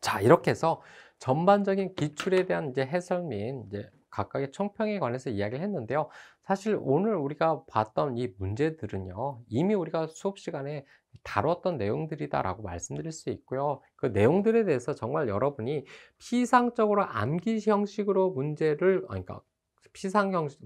자, 이렇게 해서 전반적인 기출에 대한 이제 해설 및 이제 각각의 총평에 관해서 이야기를 했는데요. 사실 오늘 우리가 봤던 이 문제들은요, 이미 우리가 수업 시간에 다뤘던 내용들이다라고 말씀드릴 수 있고요. 그 내용들에 대해서 정말 여러분이 피상적으로 암기 형식으로 문제를, 그러니까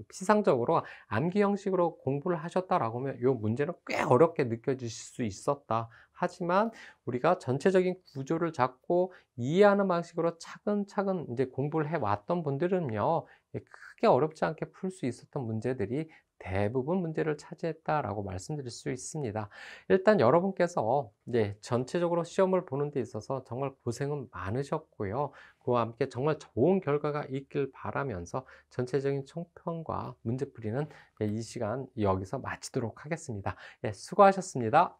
피상적으로 암기 형식으로 공부를 하셨다라고 하면 이 문제는 꽤 어렵게 느껴지실 수 있었다. 하지만 우리가 전체적인 구조를 잡고 이해하는 방식으로 차근차근 이제 공부를 해왔던 분들은요, 크게 어렵지 않게 풀 수 있었던 문제들이 대부분 문제를 차지했다라고 말씀드릴 수 있습니다. 일단 여러분께서 이제 전체적으로 시험을 보는 데 있어서 정말 고생은 많으셨고요. 그와 함께 정말 좋은 결과가 있길 바라면서 전체적인 총평과 문제풀이는 이 시간 여기서 마치도록 하겠습니다. 수고하셨습니다.